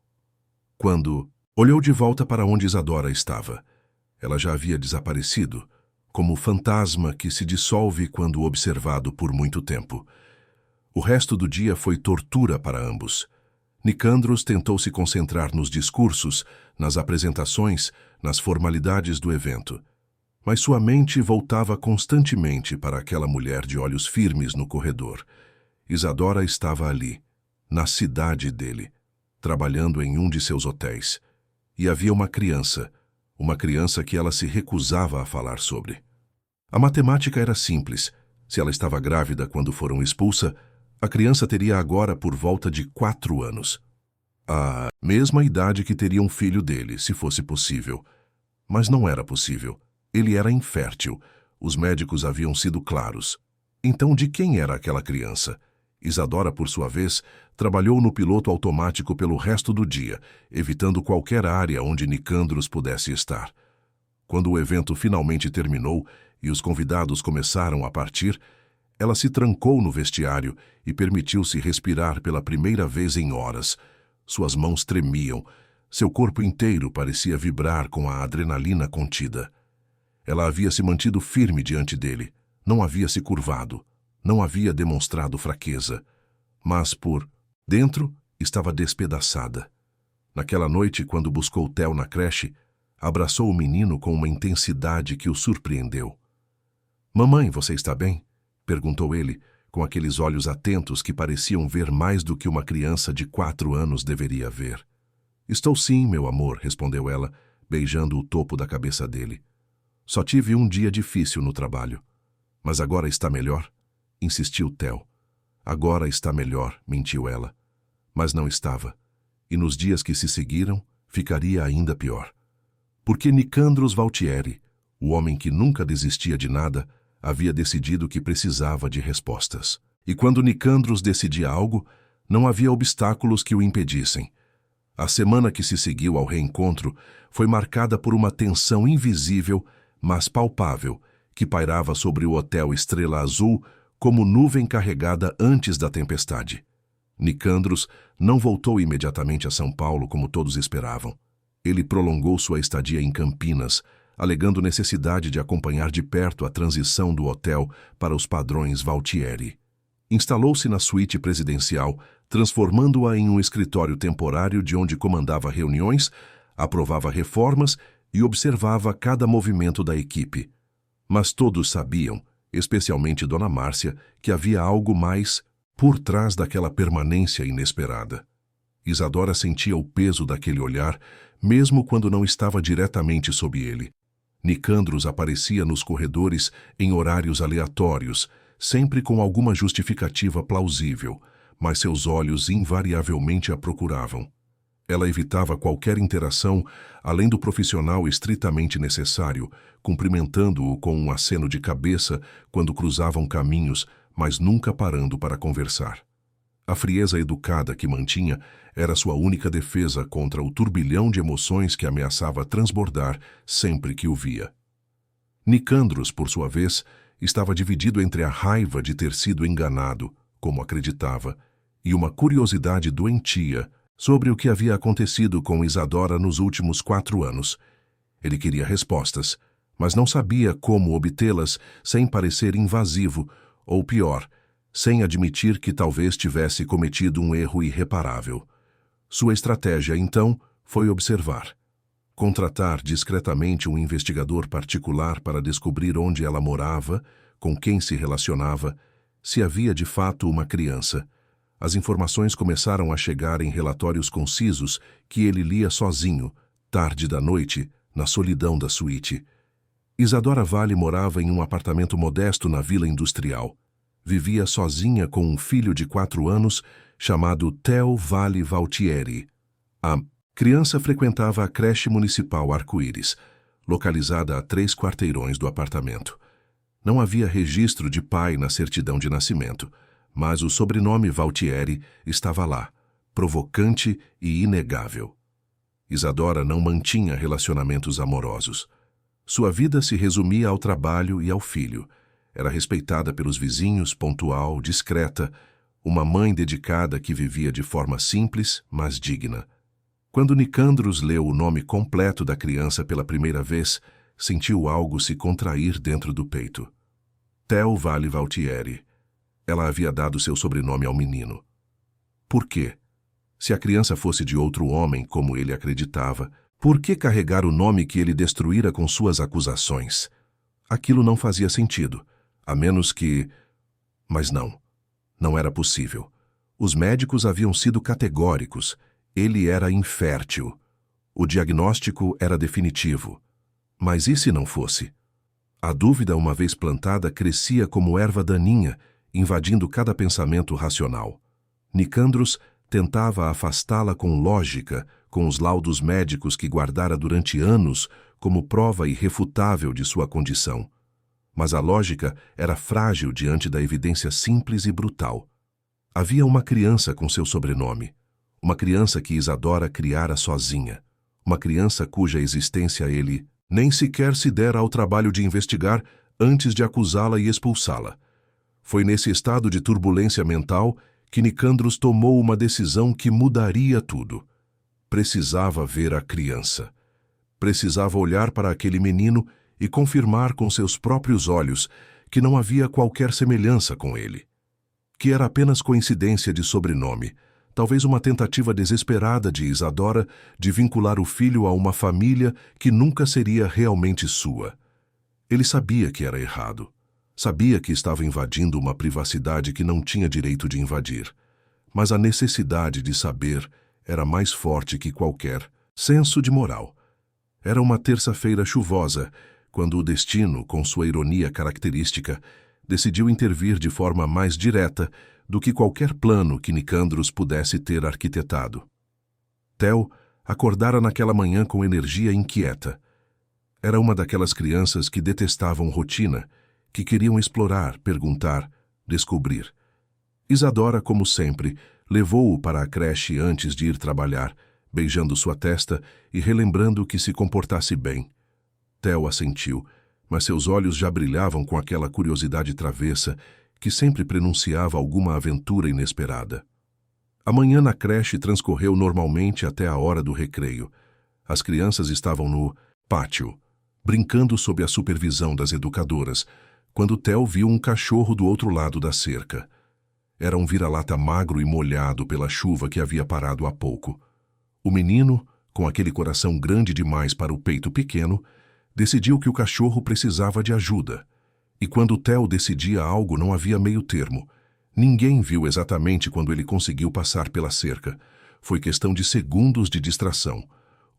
Speaker 1: Quando olhou de volta para onde Isadora estava, ela já havia desaparecido, como o fantasma que se dissolve quando observado por muito tempo. O resto do dia foi tortura para ambos. Nicandros tentou se concentrar nos discursos, nas apresentações, nas formalidades do evento. Mas sua mente voltava constantemente para aquela mulher de olhos firmes no corredor. Isadora estava ali, na cidade dele, trabalhando em um de seus hotéis. E havia uma criança que ela se recusava a falar sobre. A matemática era simples. Se ela estava grávida quando foram expulsa, a criança teria agora por volta de 4 anos. A mesma idade que teria um filho dele, se fosse possível. Mas não era possível. Ele era infértil. Os médicos haviam sido claros. Então, de quem era aquela criança? Isadora, por sua vez, trabalhou no piloto automático pelo resto do dia, evitando qualquer área onde Nicandros pudesse estar. Quando o evento finalmente terminou e os convidados começaram a partir, ela se trancou no vestiário e permitiu-se respirar pela primeira vez em horas. Suas mãos tremiam, seu corpo inteiro parecia vibrar com a adrenalina contida. Ela havia se mantido firme diante dele, não havia se curvado, não havia demonstrado fraqueza, mas por dentro estava despedaçada. Naquela noite, quando buscou Theo na creche, abraçou o menino com uma intensidade que o surpreendeu. "Mamãe, você está bem?" perguntou ele, com aqueles olhos atentos que pareciam ver mais do que uma criança de 4 anos deveria ver. "Estou sim, meu amor", respondeu ela, beijando o topo da cabeça dele. "Só tive um dia difícil no trabalho." "Mas agora está melhor?" insistiu Theo. "Agora está melhor", mentiu ela. Mas não estava. E nos dias que se seguiram, ficaria ainda pior. Porque Nicandros Valtieri, o homem que nunca desistia de nada, havia decidido que precisava de respostas. E quando Nicandros decidia algo, não havia obstáculos que o impedissem. A semana que se seguiu ao reencontro foi marcada por uma tensão invisível, mas palpável, que pairava sobre o Hotel Estrela Azul como nuvem carregada antes da tempestade. Nicandros não voltou imediatamente a São Paulo como todos esperavam. Ele prolongou sua estadia em Campinas, alegando necessidade de acompanhar de perto a transição do hotel para os padrões Valtieri. Instalou-se na suíte presidencial, transformando-a em um escritório temporário de onde comandava reuniões, aprovava reformas e observava cada movimento da equipe. Mas todos sabiam, especialmente Dona Márcia, que havia algo mais por trás daquela permanência inesperada. Isadora sentia o peso daquele olhar, mesmo quando não estava diretamente sob ele. Nicandros aparecia nos corredores em horários aleatórios, sempre com alguma justificativa plausível, mas seus olhos invariavelmente a procuravam. Ela evitava qualquer interação além do profissional estritamente necessário, cumprimentando-o com um aceno de cabeça quando cruzavam caminhos, mas nunca parando para conversar. A frieza educada que mantinha era sua única defesa contra o turbilhão de emoções que ameaçava transbordar sempre que o via. Nicandros, por sua vez, estava dividido entre a raiva de ter sido enganado, como acreditava, e uma curiosidade doentia sobre o que havia acontecido com Isadora nos últimos 4 anos. Ele queria respostas, mas não sabia como obtê-las sem parecer invasivo, ou pior, sem admitir que talvez tivesse cometido um erro irreparável. Sua estratégia, então, foi observar. Contratar discretamente um investigador particular para descobrir onde ela morava, com quem se relacionava, se havia de fato uma criança. As informações começaram a chegar em relatórios concisos que ele lia sozinho, tarde da noite, na solidão da suíte. Isadora Vale morava em um apartamento modesto na Vila Industrial. Vivia sozinha com um filho de 4 anos chamado Theo Vale Valtieri. A criança frequentava a creche municipal Arco-Íris, localizada a 3 quarteirões do apartamento. Não havia registro de pai na certidão de nascimento, mas o sobrenome Valtieri estava lá, provocante e inegável. Isadora não mantinha relacionamentos amorosos. Sua vida se resumia ao trabalho e ao filho. Era respeitada pelos vizinhos, pontual, discreta, uma mãe dedicada que vivia de forma simples, mas digna. Quando Nicandros leu o nome completo da criança pela primeira vez, sentiu algo se contrair dentro do peito. Theo Vale Valtieri. Ela havia dado seu sobrenome ao menino. Por quê? Se a criança fosse de outro homem, como ele acreditava, por que carregar o nome que ele destruíra com suas acusações? Aquilo não fazia sentido, a menos que... Mas não. Não era possível. Os médicos haviam sido categóricos. Ele era infértil. O diagnóstico era definitivo. Mas e se não fosse? A dúvida, uma vez plantada, crescia como erva daninha, invadindo cada pensamento racional. Nicandros tentava afastá-la com lógica, com os laudos médicos que guardara durante anos como prova irrefutável de sua condição. Mas a lógica era frágil diante da evidência simples e brutal. Havia uma criança com seu sobrenome, uma criança que Isadora criara sozinha, uma criança cuja existência ele nem sequer se dera ao trabalho de investigar antes de acusá-la e expulsá-la. Foi nesse estado de turbulência mental que Nicandros tomou uma decisão que mudaria tudo. Precisava ver a criança. Precisava olhar para aquele menino e confirmar com seus próprios olhos que não havia qualquer semelhança com ele. Que era apenas coincidência de sobrenome, talvez uma tentativa desesperada de Isadora de vincular o filho a uma família que nunca seria realmente sua. Ele sabia que era errado. Sabia que estava invadindo uma privacidade que não tinha direito de invadir. Mas a necessidade de saber era mais forte que qualquer senso de moral. Era uma terça-feira chuvosa, quando o destino, com sua ironia característica, decidiu intervir de forma mais direta do que qualquer plano que Nicandros pudesse ter arquitetado. Theo acordara naquela manhã com energia inquieta. Era uma daquelas crianças que detestavam rotina, que queriam explorar, perguntar, descobrir. Isadora, como sempre, levou-o para a creche antes de ir trabalhar, beijando sua testa e relembrando que se comportasse bem. Theo assentiu, mas seus olhos já brilhavam com aquela curiosidade travessa que sempre prenunciava alguma aventura inesperada. A manhã na creche transcorreu normalmente até a hora do recreio. As crianças estavam no pátio, brincando sob a supervisão das educadoras, quando Theo viu um cachorro do outro lado da cerca. Era um vira-lata magro e molhado pela chuva que havia parado há pouco. O menino, com aquele coração grande demais para o peito pequeno, decidiu que o cachorro precisava de ajuda. E quando Theo decidia algo, não havia meio termo. Ninguém viu exatamente quando ele conseguiu passar pela cerca. Foi questão de segundos de distração.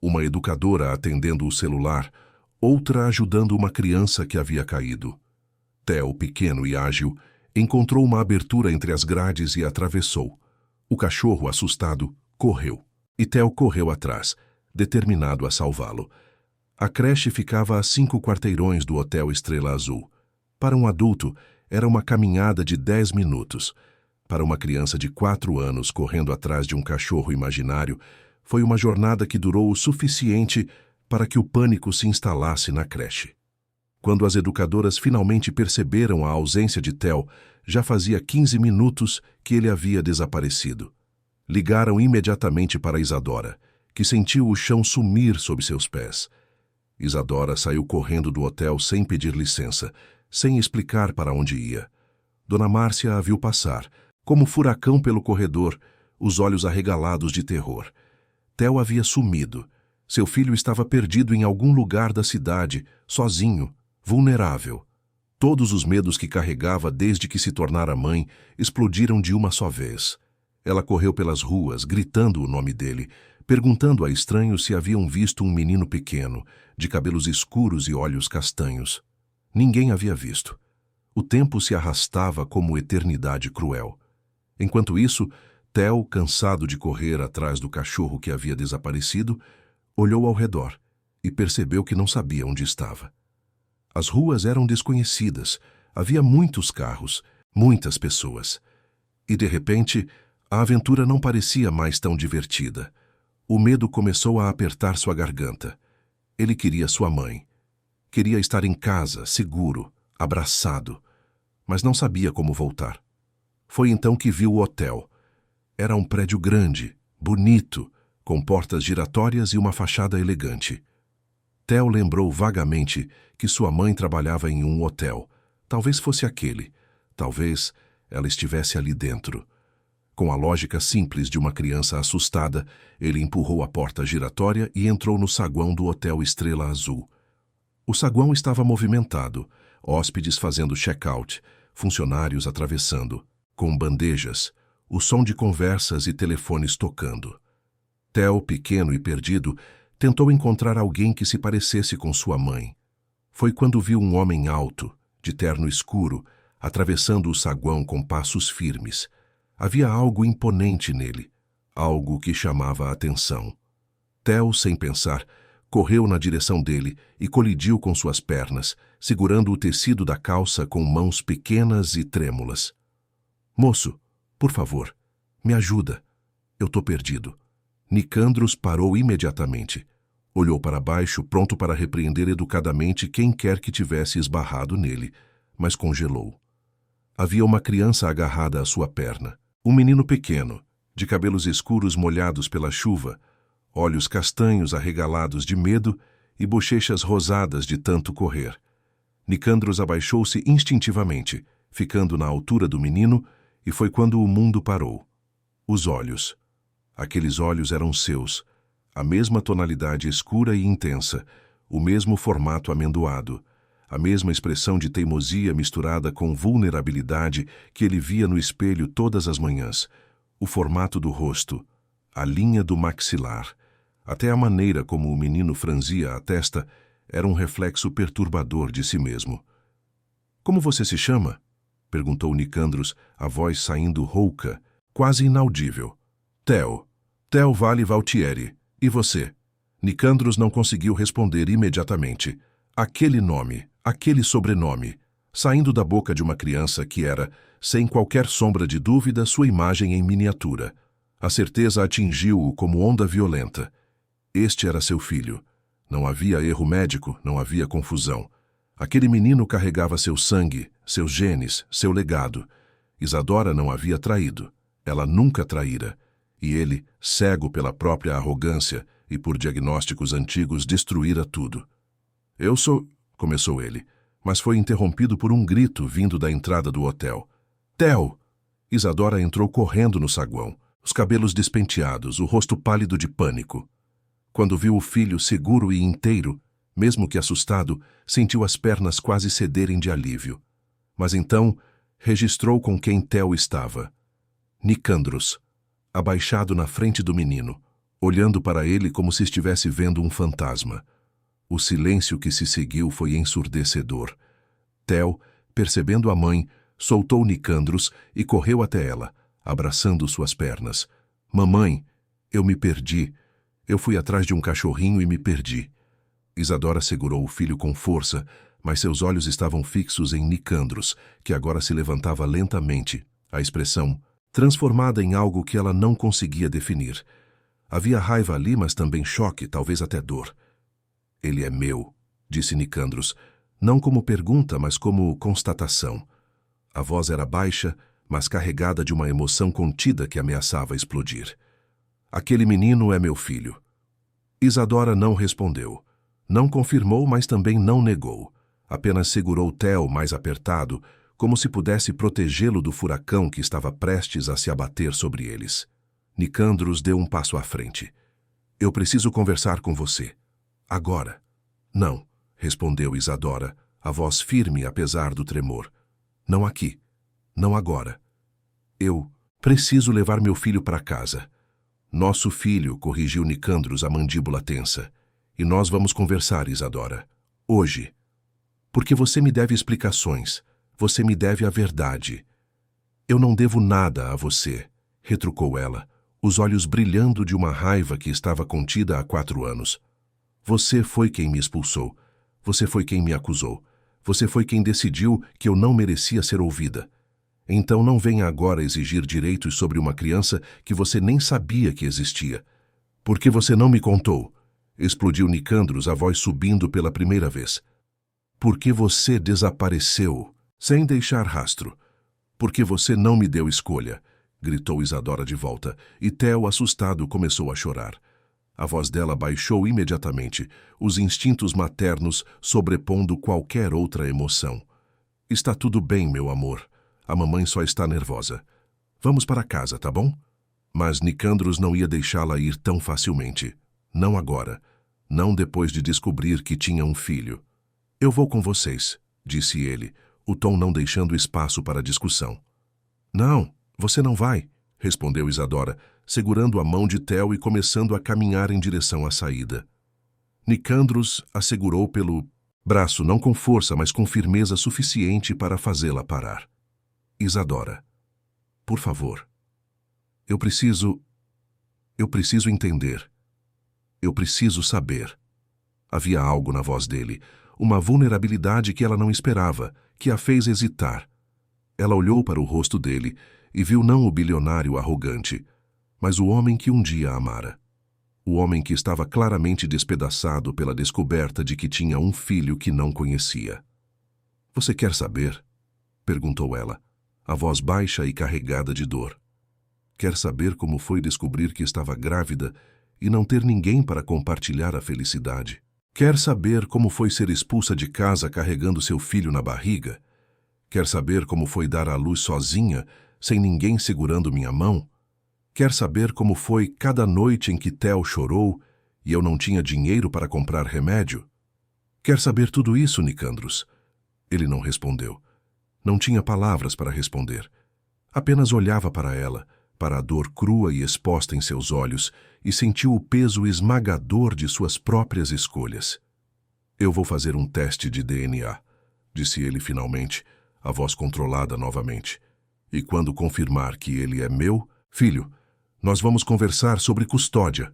Speaker 1: Uma educadora atendendo o celular, outra ajudando uma criança que havia caído. Theo, pequeno e ágil, encontrou uma abertura entre as grades e atravessou. O cachorro, assustado, correu. E Theo correu atrás, determinado a salvá-lo. A creche ficava a 5 quarteirões do Hotel Estrela Azul. Para um adulto, era uma caminhada de 10 minutos. Para uma criança de 4 anos correndo atrás de um cachorro imaginário, foi uma jornada que durou o suficiente para que o pânico se instalasse na creche. Quando as educadoras finalmente perceberam a ausência de Theo, já fazia 15 minutos que ele havia desaparecido. Ligaram imediatamente para Isadora, que sentiu o chão sumir sob seus pés. Isadora saiu correndo do hotel sem pedir licença, sem explicar para onde ia. Dona Márcia a viu passar, como furacão pelo corredor, os olhos arregalados de terror. Theo havia sumido. Seu filho estava perdido em algum lugar da cidade, sozinho, vulnerável. Todos os medos que carregava desde que se tornara mãe explodiram de uma só vez. Ela correu pelas ruas, gritando o nome dele, perguntando a estranhos se haviam visto um menino pequeno, de cabelos escuros e olhos castanhos. Ninguém havia visto. O tempo se arrastava como eternidade cruel. Enquanto isso, Theo, cansado de correr atrás do cachorro que havia desaparecido, olhou ao redor e percebeu que não sabia onde estava. As ruas eram desconhecidas, havia muitos carros, muitas pessoas. E, de repente, a aventura não parecia mais tão divertida. O medo começou a apertar sua garganta. Ele queria sua mãe. Queria estar em casa, seguro, abraçado. mas não sabia como voltar. Foi então que viu o hotel. Era um prédio grande, bonito, com portas giratórias e uma fachada elegante. Theo lembrou vagamente que sua mãe trabalhava em um hotel. Talvez fosse aquele. Talvez ela estivesse ali dentro. Com a lógica simples de uma criança assustada, ele empurrou a porta giratória e entrou no saguão do Hotel Estrela Azul. O saguão estava movimentado, hóspedes fazendo check-out, funcionários atravessando, com bandejas, o som de conversas e telefones tocando. Theo, pequeno e perdido, tentou encontrar alguém que se parecesse com sua mãe. Foi quando viu um homem alto, de terno escuro, atravessando o saguão com passos firmes. Havia algo imponente nele, algo que chamava a atenção. Theo, sem pensar, correu na direção dele e colidiu com suas pernas, segurando o tecido da calça com mãos pequenas e trêmulas. "Moço, por favor, me ajuda. Eu tô perdido." Nicandros parou imediatamente. Olhou para baixo, pronto para repreender educadamente quem quer que tivesse esbarrado nele, mas congelou. Havia uma criança agarrada à sua perna. Um menino pequeno, de cabelos escuros molhados pela chuva, olhos castanhos arregalados de medo e bochechas rosadas de tanto correr. Nicandros abaixou-se instintivamente, ficando na altura do menino, e foi quando o mundo parou. Os olhos. Aqueles olhos eram seus, a mesma tonalidade escura e intensa, o mesmo formato amendoado, a mesma expressão de teimosia misturada com vulnerabilidade que ele via no espelho todas as manhãs, o formato do rosto, a linha do maxilar, até a maneira como o menino franzia a testa era um reflexo perturbador de si mesmo. "Como você se chama?" perguntou Nicandros, a voz saindo rouca, quase inaudível. "Theo. Theo Vale Valtieri. E você?" Nicandros não conseguiu responder imediatamente. Aquele nome, aquele sobrenome, saindo da boca de uma criança que era, sem qualquer sombra de dúvida, sua imagem em miniatura. A certeza atingiu-o como onda violenta. Este era seu filho. Não havia erro médico, não havia confusão. Aquele menino carregava seu sangue, seus genes, seu legado. Isadora não havia traído. Ela nunca traíra. E ele, cego pela própria arrogância e por diagnósticos antigos, destruíra tudo. "Eu sou..." começou ele, mas foi interrompido por um grito vindo da entrada do hotel. "Theo!" Isadora entrou correndo no saguão, os cabelos despenteados, o rosto pálido de pânico. Quando viu o filho seguro e inteiro, mesmo que assustado, sentiu as pernas quase cederem de alívio. Mas então, registrou com quem Theo estava. Nicandros, abaixado na frente do menino, olhando para ele como se estivesse vendo um fantasma. O silêncio que se seguiu foi ensurdecedor. Theo, percebendo a mãe, soltou Nicandros e correu até ela, abraçando suas pernas. "Mamãe, eu me perdi. Eu fui atrás de um cachorrinho e me perdi." Isadora segurou o filho com força, mas seus olhos estavam fixos em Nicandros, que agora se levantava lentamente, a expressão transformada em algo que ela não conseguia definir. Havia raiva ali, mas também choque, talvez até dor. "Ele é meu", disse Nicandros, não como pergunta, mas como constatação. A voz era baixa, mas carregada de uma emoção contida que ameaçava explodir. "Aquele menino é meu filho." Isadora não respondeu. Não confirmou, mas também não negou. Apenas segurou Theo mais apertado, como se pudesse protegê-lo do furacão que estava prestes a se abater sobre eles. Nicandros deu um passo à frente. "Eu preciso conversar com você. Agora." "Não", respondeu Isadora, a voz firme apesar do tremor. "Não aqui. Não agora. Eu preciso levar meu filho para casa." "Nosso filho", corrigiu Nicandros, a mandíbula tensa. "E nós vamos conversar, Isadora. Hoje. Porque você me deve explicações. Você me deve a verdade." "Eu não devo nada a você", retrucou ela, os olhos brilhando de uma raiva que estava contida há 4 anos. "Você foi quem me expulsou. Você foi quem me acusou. Você foi quem decidiu que eu não merecia ser ouvida. Então não venha agora exigir direitos sobre uma criança que você nem sabia que existia. Por que você não me contou?" explodiu Nicandros, a voz subindo pela primeira vez. "Por que você desapareceu?" Sem deixar rastro. Porque você não me deu escolha, gritou Isadora de volta, e Theo, assustado, começou a chorar. A voz dela baixou imediatamente, os instintos maternos sobrepondo qualquer outra emoção. Está tudo bem, meu amor. A mamãe só está nervosa. Vamos para casa, tá bom? Mas Nicandros não ia deixá-la ir tão facilmente. Não agora. Não depois de descobrir que tinha um filho. Eu vou com vocês, disse ele, o tom não deixando espaço para discussão. Não, você não vai, respondeu Isadora, segurando a mão de Theo e começando a caminhar em direção à saída. Nicandros a segurou pelo braço, não com força, mas com firmeza suficiente para fazê-la parar. Isadora, por favor. Eu preciso entender. Eu preciso saber. Havia algo na voz dele, uma vulnerabilidade que ela não esperava, que a fez hesitar. Ela olhou para o rosto dele e viu não o bilionário arrogante, mas o homem que um dia a amara. O homem que estava claramente despedaçado pela descoberta de que tinha um filho que não conhecia. Você quer saber? Perguntou ela, a voz baixa e carregada de dor. Quer saber como foi descobrir que estava grávida e não ter ninguém para compartilhar a felicidade? Quer saber como foi ser expulsa de casa carregando seu filho na barriga? Quer saber como foi dar à luz sozinha, sem ninguém segurando minha mão? Quer saber como foi cada noite em que Theo chorou e eu não tinha dinheiro para comprar remédio? Quer saber tudo isso, Nicandros? Ele não respondeu. Não tinha palavras para responder. Apenas olhava para ela, para a dor crua e exposta em seus olhos, e sentiu o peso esmagador de suas próprias escolhas. Eu vou fazer um teste de DNA, disse ele finalmente, a voz controlada novamente. E quando confirmar que ele é meu, filho, nós vamos conversar sobre custódia.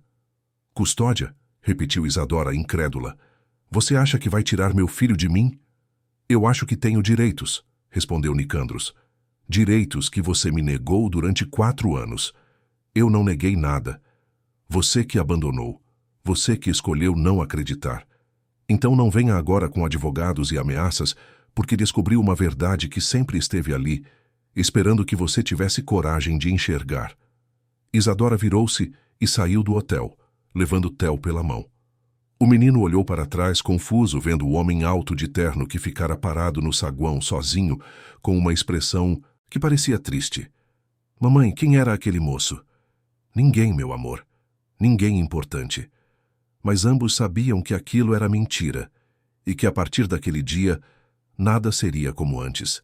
Speaker 1: Custódia? Repetiu Isadora, incrédula. Você acha que vai tirar meu filho de mim? Eu acho que tenho direitos, respondeu Nicandros. Direitos que você me negou durante 4 anos. Eu não neguei nada. Você que abandonou. Você que escolheu não acreditar. Então não venha agora com advogados e ameaças, porque descobriu uma verdade que sempre esteve ali, esperando que você tivesse coragem de enxergar. Isadora virou-se e saiu do hotel, levando Theo pela mão. O menino olhou para trás, confuso, vendo o homem alto de terno que ficara parado no saguão sozinho, com uma expressão que parecia triste. Mamãe, quem era aquele moço? Ninguém, meu amor. Ninguém importante. Mas ambos sabiam que aquilo era mentira, e que a partir daquele dia, nada seria como antes.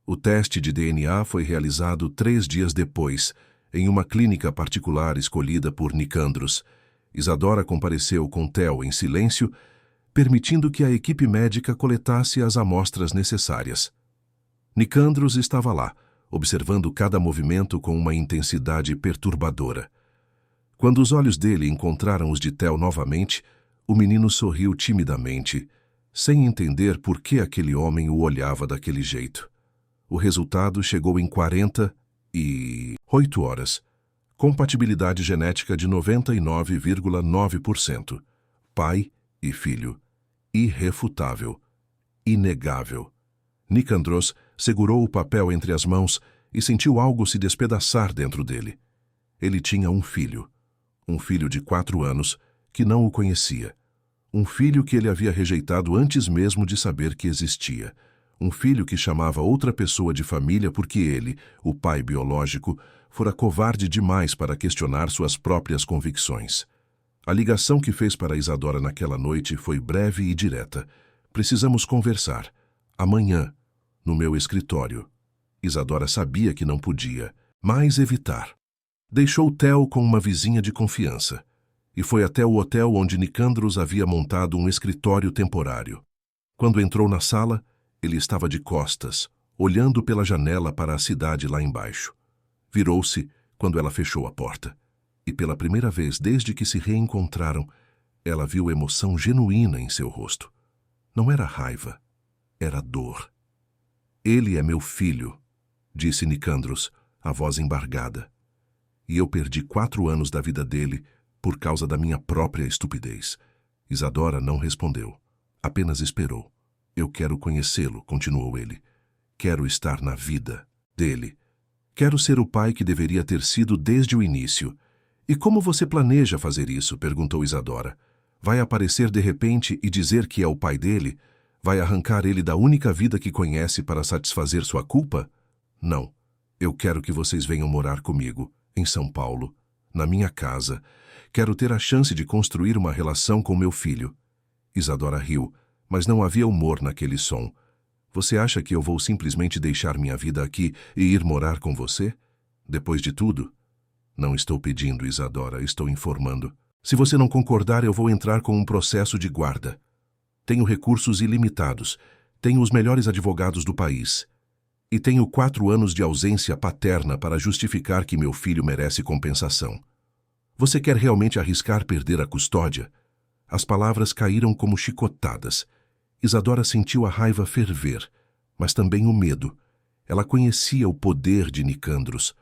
Speaker 1: O teste de DNA foi realizado 3 dias depois, em uma clínica particular escolhida por Nicandros. Isadora compareceu com Theo em silêncio, permitindo que a equipe médica coletasse as amostras necessárias. Nicandros estava lá, observando cada movimento com uma intensidade perturbadora. Quando os olhos dele encontraram os de Theo novamente, o menino sorriu timidamente, sem entender por que aquele homem o olhava daquele jeito. O resultado chegou em 48 horas. Compatibilidade genética de 99,9%. Pai e filho. Irrefutável. Inegável. Nicandros segurou o papel entre as mãos e sentiu algo se despedaçar dentro dele. Ele tinha um filho de 4 anos, que não o conhecia. Um filho que ele havia rejeitado antes mesmo de saber que existia. Um filho que chamava outra pessoa de família porque ele, o pai biológico, fora covarde demais para questionar suas próprias convicções. A ligação que fez para Isadora naquela noite foi breve e direta. Precisamos conversar. Amanhã, no meu escritório. Isadora sabia que não podia, mas evitar. Deixou Theo com uma vizinha de confiança e foi até o hotel onde Nicandros havia montado um escritório temporário. Quando entrou na sala, ele estava de costas, olhando pela janela para a cidade lá embaixo. Virou-se quando ela fechou a porta. E pela primeira vez desde que se reencontraram, ela viu emoção genuína em seu rosto. Não era raiva, era dor. Ele é meu filho, disse Nicandros, a voz embargada. E eu perdi 4 anos da vida dele por causa da minha própria estupidez. Isadora não respondeu, apenas esperou. Eu quero conhecê-lo, continuou ele. quero estar na vida dele. Quero ser o pai que deveria ter sido desde o início. E como você planeja fazer isso? Perguntou Isadora. Vai aparecer de repente e dizer que é o pai dele? Vai arrancar ele da única vida que conhece para satisfazer sua culpa? Não. Eu quero que vocês venham morar comigo, em São Paulo, na minha casa. Quero ter a chance de construir uma relação com meu filho. Isadora riu, mas não havia humor naquele som. Você acha que eu vou simplesmente deixar minha vida aqui e ir morar com você? Depois de tudo? Não estou pedindo, Isadora, estou informando. Se você não concordar, eu vou entrar com um processo de guarda. Tenho recursos ilimitados. Tenho os melhores advogados do país. E tenho 4 anos de ausência paterna para justificar que meu filho merece compensação. Você quer realmente arriscar perder a custódia? As palavras caíram como chicotadas. Isadora sentiu a raiva ferver, mas também o medo. Ela conhecia o poder de Nicandros.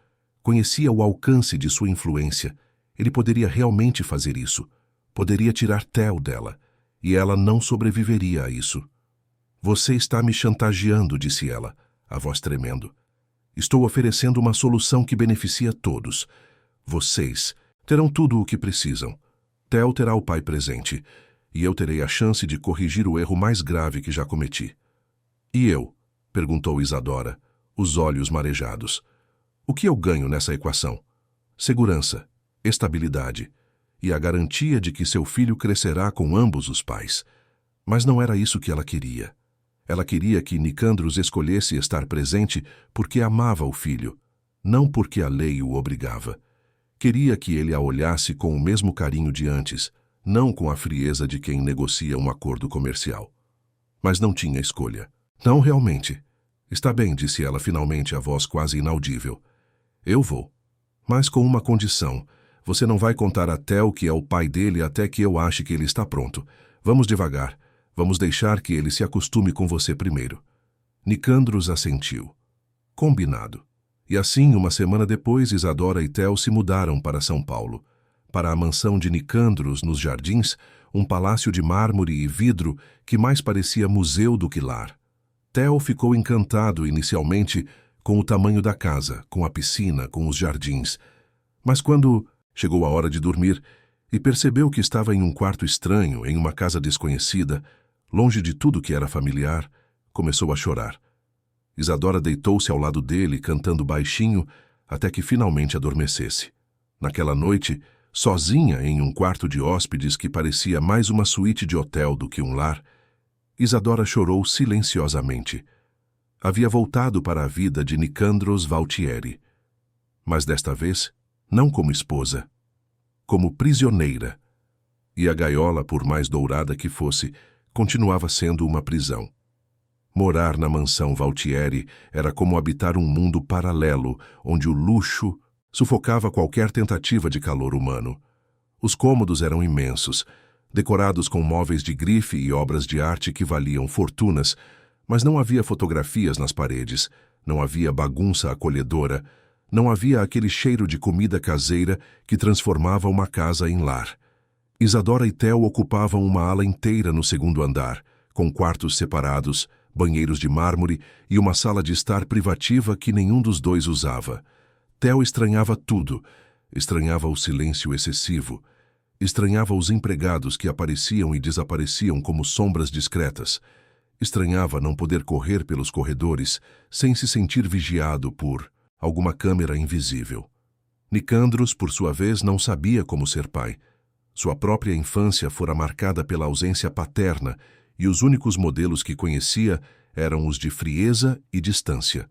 Speaker 1: Conhecia o alcance de sua influência. Ele poderia realmente fazer isso. Poderia tirar Theo dela. E ela não sobreviveria a isso. Você está me chantageando, disse ela, a voz tremendo. Estou oferecendo uma solução que beneficia todos. Vocês terão tudo o que precisam. Theo terá o pai presente, e eu terei a chance de corrigir o erro mais grave que já cometi. E eu? Perguntou Isadora, os olhos marejados. O que eu ganho nessa equação? Segurança, estabilidade e a garantia de que seu filho crescerá com ambos os pais. Mas não era isso que ela queria. Ela queria que Nicandros escolhesse estar presente porque amava o filho, não porque a lei o obrigava. Queria que ele a olhasse com o mesmo carinho de antes, não com a frieza de quem negocia um acordo comercial. Mas não tinha escolha. Não realmente. Está bem, disse ela finalmente, a voz quase inaudível. Eu vou. Mas com uma condição. Você não vai contar a Theo que é o pai dele até que eu ache que ele está pronto. Vamos devagar. Vamos deixar que ele se acostume com você primeiro. Nicandros assentiu. Combinado. E assim, uma semana depois, Isadora e Theo se mudaram para São Paulo. Para a mansão de Nicandros, nos Jardins, um palácio de mármore e vidro que mais parecia museu do que lar. Theo ficou encantado inicialmente com o tamanho da casa, com a piscina, com os jardins. Mas quando chegou a hora de dormir e percebeu que estava em um quarto estranho, em uma casa desconhecida, longe de tudo que era familiar, começou a chorar. Isadora deitou-se ao lado dele, cantando baixinho, até que finalmente adormecesse. Naquela noite, sozinha em um quarto de hóspedes que parecia mais uma suíte de hotel do que um lar, Isadora chorou silenciosamente. Havia voltado para a vida de Nicandros Valtieri. Mas desta vez, não como esposa, como prisioneira. E a gaiola, por mais dourada que fosse, continuava sendo uma prisão. Morar na mansão Valtieri era como habitar um mundo paralelo, onde o luxo sufocava qualquer tentativa de calor humano. Os cômodos eram imensos, decorados com móveis de grife e obras de arte que valiam fortunas, mas não havia fotografias nas paredes, não havia bagunça acolhedora, não havia aquele cheiro de comida caseira que transformava uma casa em lar. Isadora e Theo ocupavam uma ala inteira no segundo andar, com quartos separados, banheiros de mármore e uma sala de estar privativa que nenhum dos dois usava. Theo estranhava tudo. Estranhava o silêncio excessivo. Estranhava os empregados que apareciam e desapareciam como sombras discretas. Estranhava não poder correr pelos corredores sem se sentir vigiado por alguma câmera invisível. Nicandros, por sua vez, não sabia como ser pai. Sua própria infância fora marcada pela ausência paterna e os únicos modelos que conhecia eram os de frieza e distância.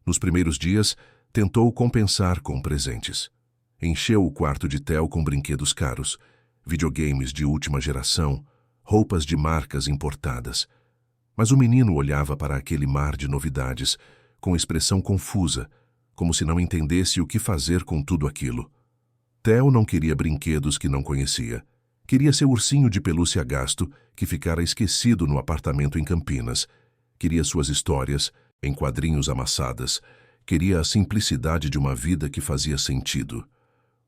Speaker 1: Nos primeiros dias, tentou compensar com presentes. Encheu o quarto de Theo com brinquedos caros, videogames de última geração, roupas de marcas importadas. Mas o menino olhava para aquele mar de novidades, com expressão confusa, como se não entendesse o que fazer com tudo aquilo. Theo não queria brinquedos que não conhecia. Queria seu ursinho de pelúcia gasto, que ficara esquecido no apartamento em Campinas. Queria suas histórias, em quadrinhos amassadas. Queria a simplicidade de uma vida que fazia sentido.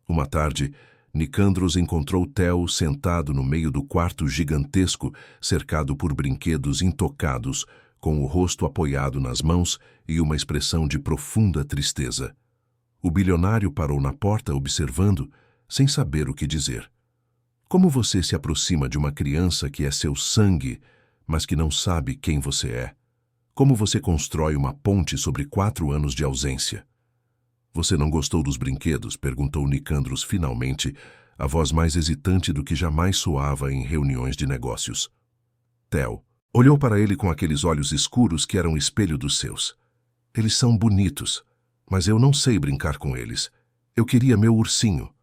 Speaker 1: Uma tarde, Nicandros encontrou Theo sentado no meio do quarto gigantesco, cercado por brinquedos intocados, com o rosto apoiado nas mãos e uma expressão de profunda tristeza. O bilionário parou na porta observando, sem saber o que dizer. Como você se aproxima de uma criança que é seu sangue, mas que não sabe quem você é? Como você constrói uma ponte sobre 4 anos de ausência? Você não gostou dos brinquedos? Perguntou Nicandros finalmente, a voz mais hesitante do que jamais soava em reuniões de negócios. Theo olhou para ele com aqueles olhos escuros que eram o espelho dos seus. Eles são bonitos, mas eu não sei brincar com eles. Eu queria meu ursinho.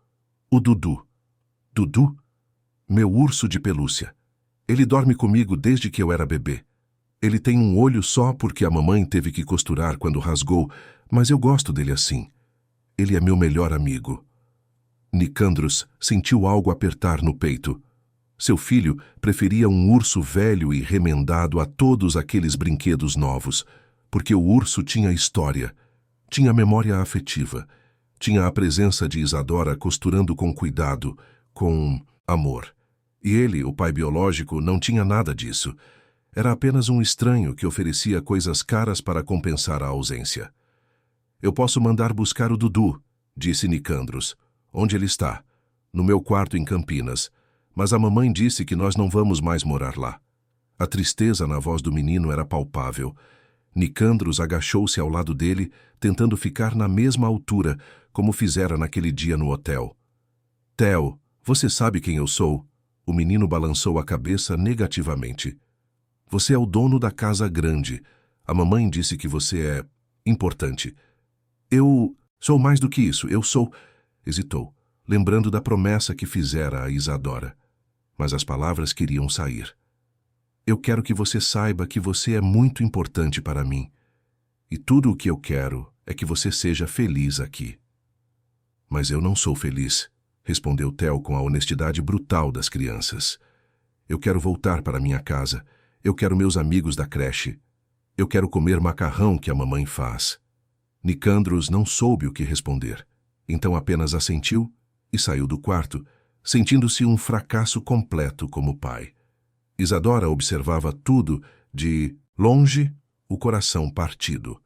Speaker 1: O Dudu. Dudu? Meu urso de pelúcia. Ele dorme comigo desde que eu era bebê. Ele tem um olho só porque a mamãe teve que costurar quando rasgou, mas eu gosto dele assim. Ele é meu melhor amigo. Nicandros sentiu algo apertar no peito. Seu filho preferia um urso velho e remendado a todos aqueles brinquedos novos, porque o urso tinha história, tinha memória afetiva, tinha a presença de Isadora costurando com cuidado, com amor. E ele, o pai biológico, não tinha nada disso. Era apenas um estranho que oferecia coisas caras para compensar a ausência. Eu posso mandar buscar o Dudu, disse Nicandros. Onde ele está? No meu quarto em Campinas. Mas a mamãe disse que nós não vamos mais morar lá. A tristeza na voz do menino era palpável. Nicandros agachou-se ao lado dele, tentando ficar na mesma altura, como fizera naquele dia no hotel. Theo, você sabe quem eu sou? O menino balançou a cabeça negativamente. Você é o dono da casa grande. A mamãe disse que você é importante. Eu sou mais do que isso. Eu sou... Hesitou, lembrando da promessa que fizera a Isadora. Mas as palavras queriam sair. Eu quero que você saiba que você é muito importante para mim. E tudo o que eu quero é que você seja feliz aqui. Mas eu não sou feliz, respondeu Theo com a honestidade brutal das crianças. Eu quero voltar para minha casa. Eu quero meus amigos da creche. Eu quero comer macarrão que a mamãe faz. Nicandros não soube o que responder. Então apenas assentiu e saiu do quarto, sentindo-se um fracasso completo como pai. Isadora observava tudo de longe, o coração partido.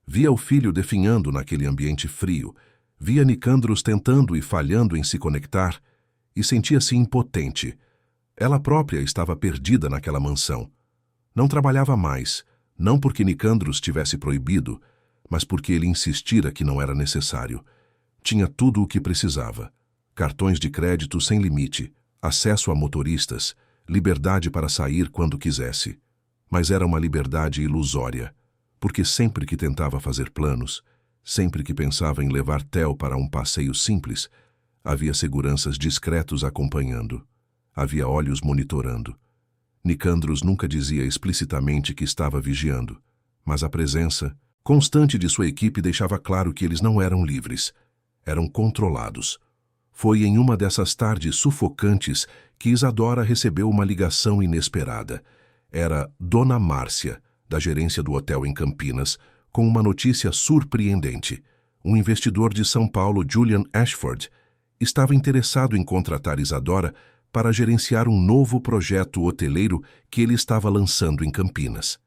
Speaker 1: Via o filho definhando naquele ambiente frio, via Nicandros tentando e falhando em se conectar, e sentia-se impotente. Ela própria estava perdida naquela mansão. Não trabalhava mais, não porque Nicandros tivesse proibido, mas porque ele insistira que não era necessário. Tinha tudo o que precisava. Cartões de crédito sem limite, acesso a motoristas, liberdade para sair quando quisesse. Mas era uma liberdade ilusória, porque sempre que tentava fazer planos, sempre que pensava em levar Theo para um passeio simples, havia seguranças discretos acompanhando. Havia olhos monitorando. Nicandros nunca dizia explicitamente que estava vigiando, mas a presença constante de sua equipe deixava claro que eles não eram livres, eram controlados. Foi em uma dessas tardes sufocantes que Isadora recebeu uma ligação inesperada. Era Dona Márcia, da gerência do hotel em Campinas, com uma notícia surpreendente. Um investidor de São Paulo, Julian Ashford, estava interessado em contratar Isadora para gerenciar um novo projeto hoteleiro que ele estava lançando em Campinas.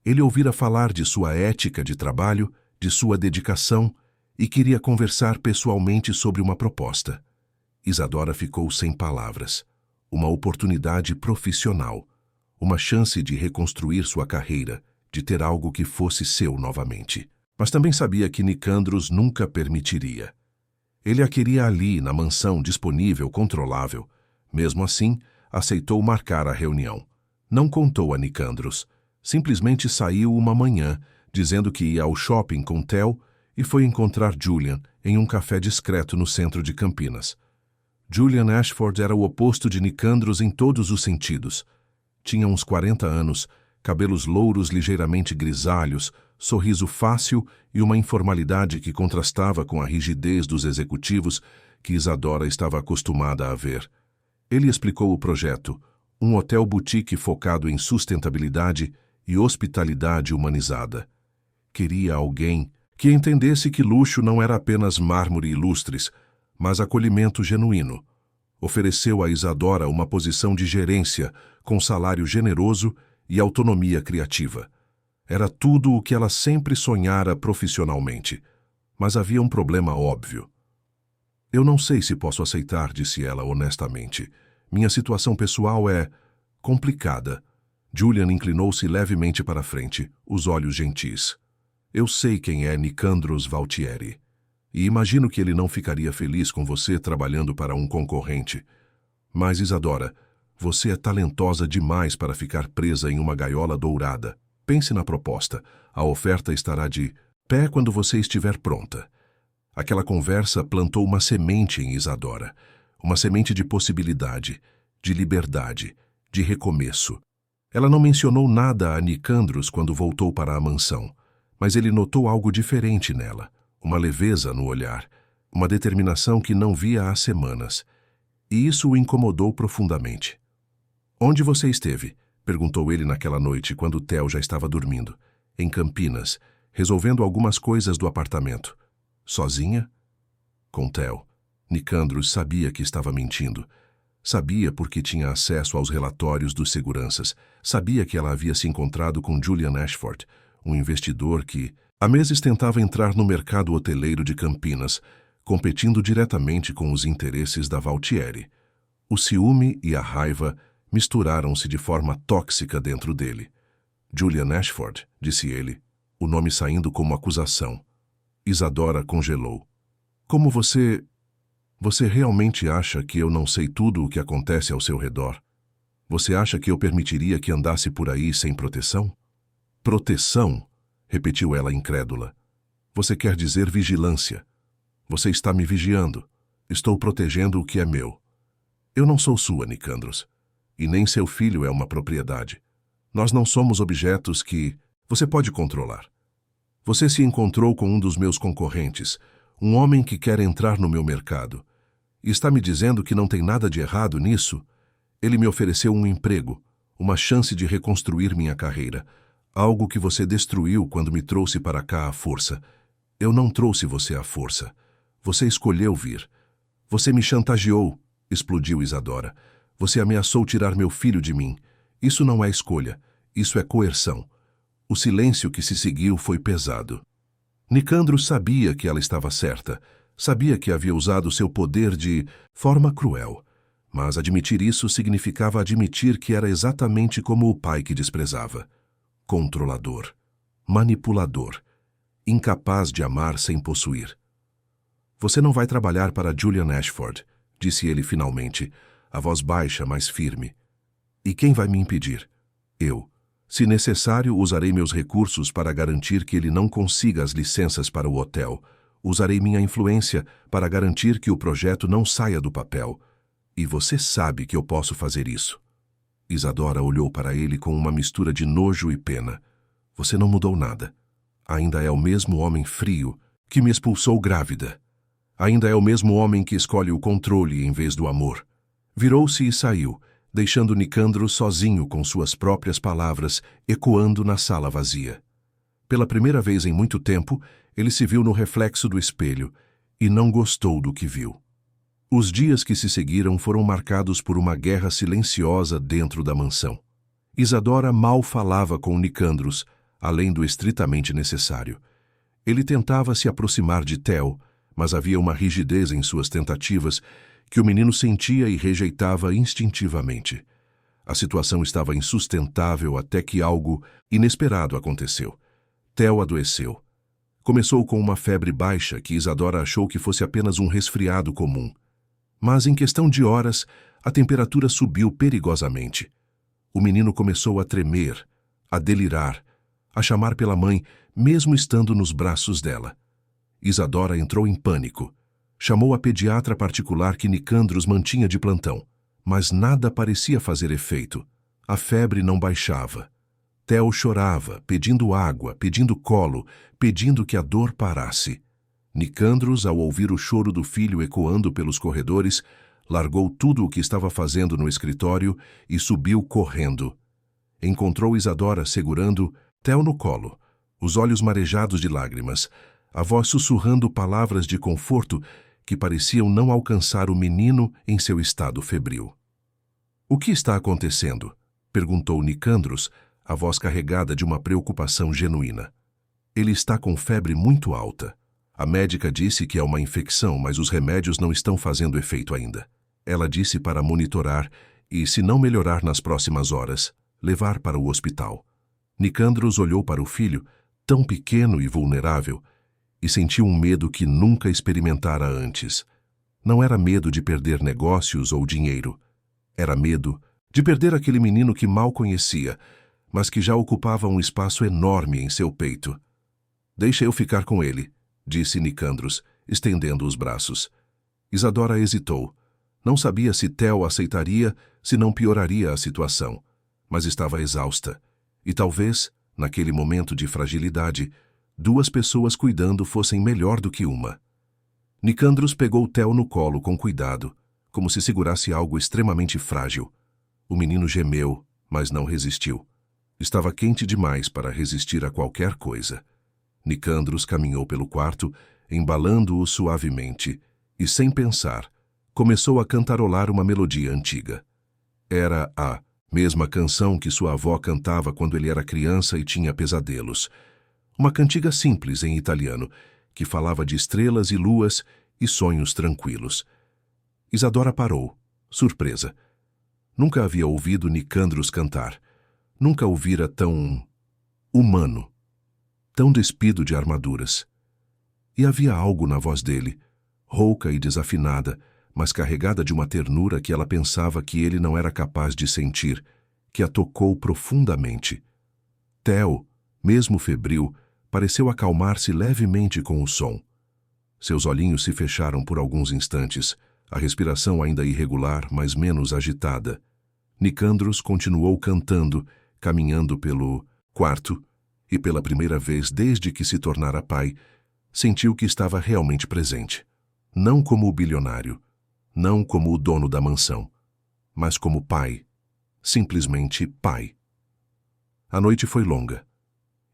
Speaker 1: Ele ouvira falar de sua ética de trabalho, de sua dedicação, e queria conversar pessoalmente sobre uma proposta. Isadora ficou sem palavras. Uma oportunidade profissional, uma chance de reconstruir sua carreira, de ter algo que fosse seu novamente. Mas também sabia que Nicandros nunca permitiria. Ele a queria ali, na mansão disponível, controlável. Mesmo assim, aceitou marcar a reunião. Não contou a Nicandros. Simplesmente saiu uma manhã, dizendo que ia ao shopping com Theo e foi encontrar Julian em um café discreto no centro de Campinas. Julian Ashford era o oposto de Nicandros em todos os sentidos. Tinha uns 40 anos, cabelos louros ligeiramente grisalhos, sorriso fácil e uma informalidade que contrastava com a rigidez dos executivos que Isadora estava acostumada a ver. Ele explicou o projeto, um hotel boutique focado em sustentabilidade e hospitalidade humanizada. Queria alguém que entendesse que luxo não era apenas mármore e lustres, mas acolhimento genuíno. Ofereceu a Isadora uma posição de gerência, com salário generoso e autonomia criativa. Era tudo o que ela sempre sonhara profissionalmente. Mas havia um problema óbvio. Eu não sei se posso aceitar, disse ela honestamente. Minha situação pessoal é complicada. Julian inclinou-se levemente para a frente, os olhos gentis. Eu sei quem é Nicandros Valtieri. E imagino que ele não ficaria feliz com você trabalhando para um concorrente. Mas, Isadora, você é talentosa demais para ficar presa em uma gaiola dourada. Pense na proposta. A oferta estará de pé quando você estiver pronta. Aquela conversa plantou uma semente em Isadora. Uma semente de possibilidade, de liberdade, de recomeço. Ela não mencionou nada a Nicandros quando voltou para a mansão, mas ele notou algo diferente nela, uma leveza no olhar, uma determinação que não via há semanas. E isso o incomodou profundamente. Onde você esteve? Perguntou ele naquela noite, quando Theo já estava dormindo. Em Campinas, resolvendo algumas coisas do apartamento. Sozinha? Com Theo. Nicandros sabia que estava mentindo. Sabia porque tinha acesso aos relatórios dos seguranças. Sabia que ela havia se encontrado com Julian Ashford, um investidor que, há meses, tentava entrar no mercado hoteleiro de Campinas, competindo diretamente com os interesses da Valtieri. O ciúme e a raiva misturaram-se de forma tóxica dentro dele. Julian Ashford, disse ele, o nome saindo como acusação. Isadora congelou. Como você... Você realmente acha que eu não sei tudo o que acontece ao seu redor? Você acha que eu permitiria que andasse por aí sem proteção? Proteção? Repetiu ela incrédula. Você quer dizer vigilância. Você está me vigiando. Estou protegendo o que é meu. Eu não sou sua, Nicandros. E nem seu filho é uma propriedade. Nós não somos objetos que você pode controlar. Você se encontrou com um dos meus concorrentes, um homem que quer entrar no meu mercado. E está me dizendo que não tem nada de errado nisso? Ele me ofereceu um emprego, uma chance de reconstruir minha carreira, algo que você destruiu quando me trouxe para cá à força. Eu não trouxe você à força. Você escolheu vir. Você me chantageou, explodiu Isadora. Você ameaçou tirar meu filho de mim. Isso não é escolha, isso é coerção. O silêncio que se seguiu foi pesado. Nicandros sabia que ela estava certa. Sabia que havia usado seu poder de forma cruel. Mas admitir isso significava admitir que era exatamente como o pai que desprezava. Controlador. Manipulador. Incapaz de amar sem possuir. Você não vai trabalhar para Julian Ashford, disse ele finalmente, a voz baixa, mas firme. E quem vai me impedir? Eu. Se necessário, usarei meus recursos para garantir que ele não consiga as licenças para o hotel. Usarei minha influência para garantir que o projeto não saia do papel. E você sabe que eu posso fazer isso. Isadora olhou para ele com uma mistura de nojo e pena. Você não mudou nada. Ainda é o mesmo homem frio que me expulsou grávida. Ainda é o mesmo homem que escolhe o controle em vez do amor. Virou-se e saiu, deixando Nicandros sozinho com suas próprias palavras ecoando na sala vazia. Pela primeira vez em muito tempo, ele se viu no reflexo do espelho e não gostou do que viu. Os dias que se seguiram foram marcados por uma guerra silenciosa dentro da mansão. Isadora mal falava com Nicandros, além do estritamente necessário. Ele tentava se aproximar de Theo, mas havia uma rigidez em suas tentativas que o menino sentia e rejeitava instintivamente. A situação estava insustentável até que algo inesperado aconteceu. Theo adoeceu. Começou com uma febre baixa que Isadora achou que fosse apenas um resfriado comum. Mas em questão de horas, a temperatura subiu perigosamente. O menino começou a tremer, a delirar, a chamar pela mãe, mesmo estando nos braços dela. Isadora entrou em pânico. Chamou a pediatra particular que Nicandros mantinha de plantão, mas nada parecia fazer efeito. A febre não baixava. Theo chorava, pedindo água, pedindo colo, pedindo que a dor parasse. Nicandros, ao ouvir o choro do filho ecoando pelos corredores, largou tudo o que estava fazendo no escritório e subiu correndo. Encontrou Isadora segurando Theo no colo, os olhos marejados de lágrimas, a voz sussurrando palavras de conforto que pareciam não alcançar o menino em seu estado febril. — O que está acontecendo? Perguntou Nicandros, a voz carregada de uma preocupação genuína. Ele está com febre muito alta. A médica disse que é uma infecção, mas os remédios não estão fazendo efeito ainda. Ela disse para monitorar e, se não melhorar nas próximas horas, levar para o hospital. Nicandros olhou para o filho, tão pequeno e vulnerável, e sentiu um medo que nunca experimentara antes. Não era medo de perder negócios ou dinheiro. Era medo de perder aquele menino que mal conhecia, mas que já ocupava um espaço enorme em seu peito. "Deixa eu ficar com ele", disse Nicandros, estendendo os braços. Isadora hesitou. Não sabia se Theo aceitaria, se não pioraria a situação, mas estava exausta. E talvez, naquele momento de fragilidade, 2 pessoas cuidando fossem melhor do que uma. Nicandros pegou Theo no colo com cuidado, como se segurasse algo extremamente frágil. O menino gemeu, mas não resistiu. Estava quente demais para resistir a qualquer coisa. Nicandros caminhou pelo quarto, embalando-o suavemente, e, sem pensar, começou a cantarolar uma melodia antiga. Era a mesma canção que sua avó cantava quando ele era criança e tinha pesadelos. Uma cantiga simples em italiano, que falava de estrelas e luas e sonhos tranquilos. Isadora parou, surpresa. Nunca havia ouvido Nicandros cantar. Nunca o vira tão humano, tão despido de armaduras. E havia algo na voz dele, rouca e desafinada, mas carregada de uma ternura que ela pensava que ele não era capaz de sentir, que a tocou profundamente. Theo, mesmo febril, pareceu acalmar-se levemente com o som. Seus olhinhos se fecharam por alguns instantes, a respiração ainda irregular, mas menos agitada. Nicandros continuou cantando, caminhando pelo quarto, e pela primeira vez desde que se tornara pai, sentiu que estava realmente presente. Não como o bilionário, não como o dono da mansão, mas como pai, simplesmente pai. A noite foi longa.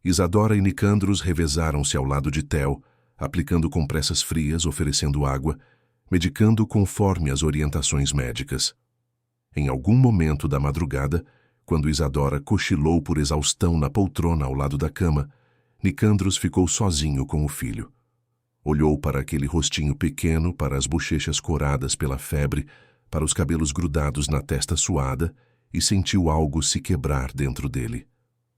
Speaker 1: Isadora e Nicandros revezaram-se ao lado de Theo, aplicando compressas frias, oferecendo água, medicando conforme as orientações médicas. Em algum momento da madrugada, quando Isadora cochilou por exaustão na poltrona ao lado da cama, Nicandros ficou sozinho com o filho. Olhou para aquele rostinho pequeno, para as bochechas coradas pela febre, para os cabelos grudados na testa suada e sentiu algo se quebrar dentro dele.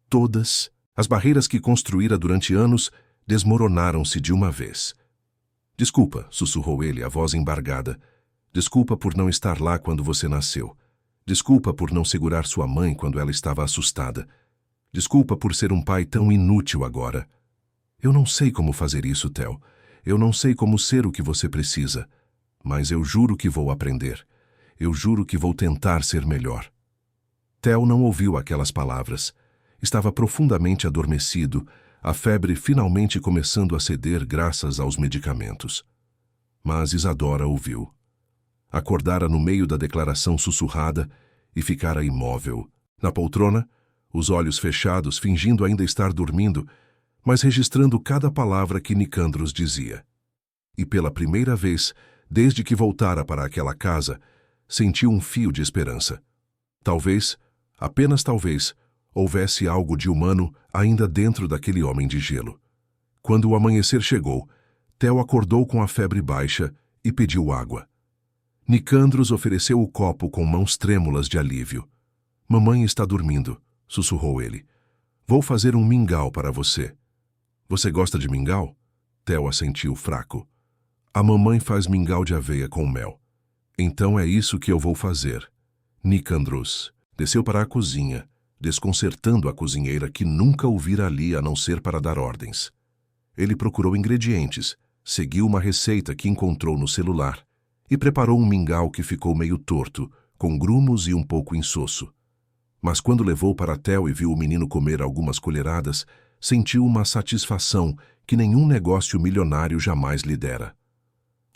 Speaker 1: Todas as barreiras que construíra durante anos desmoronaram-se de uma vez. "Desculpa", sussurrou ele, a voz embargada. "Desculpa por não estar lá quando você nasceu. Desculpa por não segurar sua mãe quando ela estava assustada. Desculpa por ser um pai tão inútil agora. Eu não sei como fazer isso, Theo. Eu não sei como ser o que você precisa. Mas eu juro que vou aprender. Eu juro que vou tentar ser melhor." Theo não ouviu aquelas palavras. Estava profundamente adormecido, a febre finalmente começando a ceder graças aos medicamentos. Mas Isadora ouviu. Acordara no meio da declaração sussurrada e ficara imóvel. Na poltrona, os olhos fechados, fingindo ainda estar dormindo, mas registrando cada palavra que Nicandros dizia. E pela primeira vez, desde que voltara para aquela casa, sentiu um fio de esperança. Talvez, apenas talvez, houvesse algo de humano ainda dentro daquele homem de gelo. Quando o amanhecer chegou, Theo acordou com a febre baixa e pediu água. Nicandros ofereceu o copo com mãos trêmulas de alívio. "Mamãe está dormindo", sussurrou ele. "Vou fazer um mingau para você." "Você gosta de mingau?" Theo assentiu fraco. "A mamãe faz mingau de aveia com mel." "Então é isso que eu vou fazer." Nicandros desceu para a cozinha, desconcertando a cozinheira que nunca o vira ali a não ser para dar ordens. Ele procurou ingredientes, seguiu uma receita que encontrou no celular e preparou um mingau que ficou meio torto, com grumos e um pouco insosso. Mas quando levou para Theo e viu o menino comer algumas colheradas, sentiu uma satisfação que nenhum negócio milionário jamais lhe dera.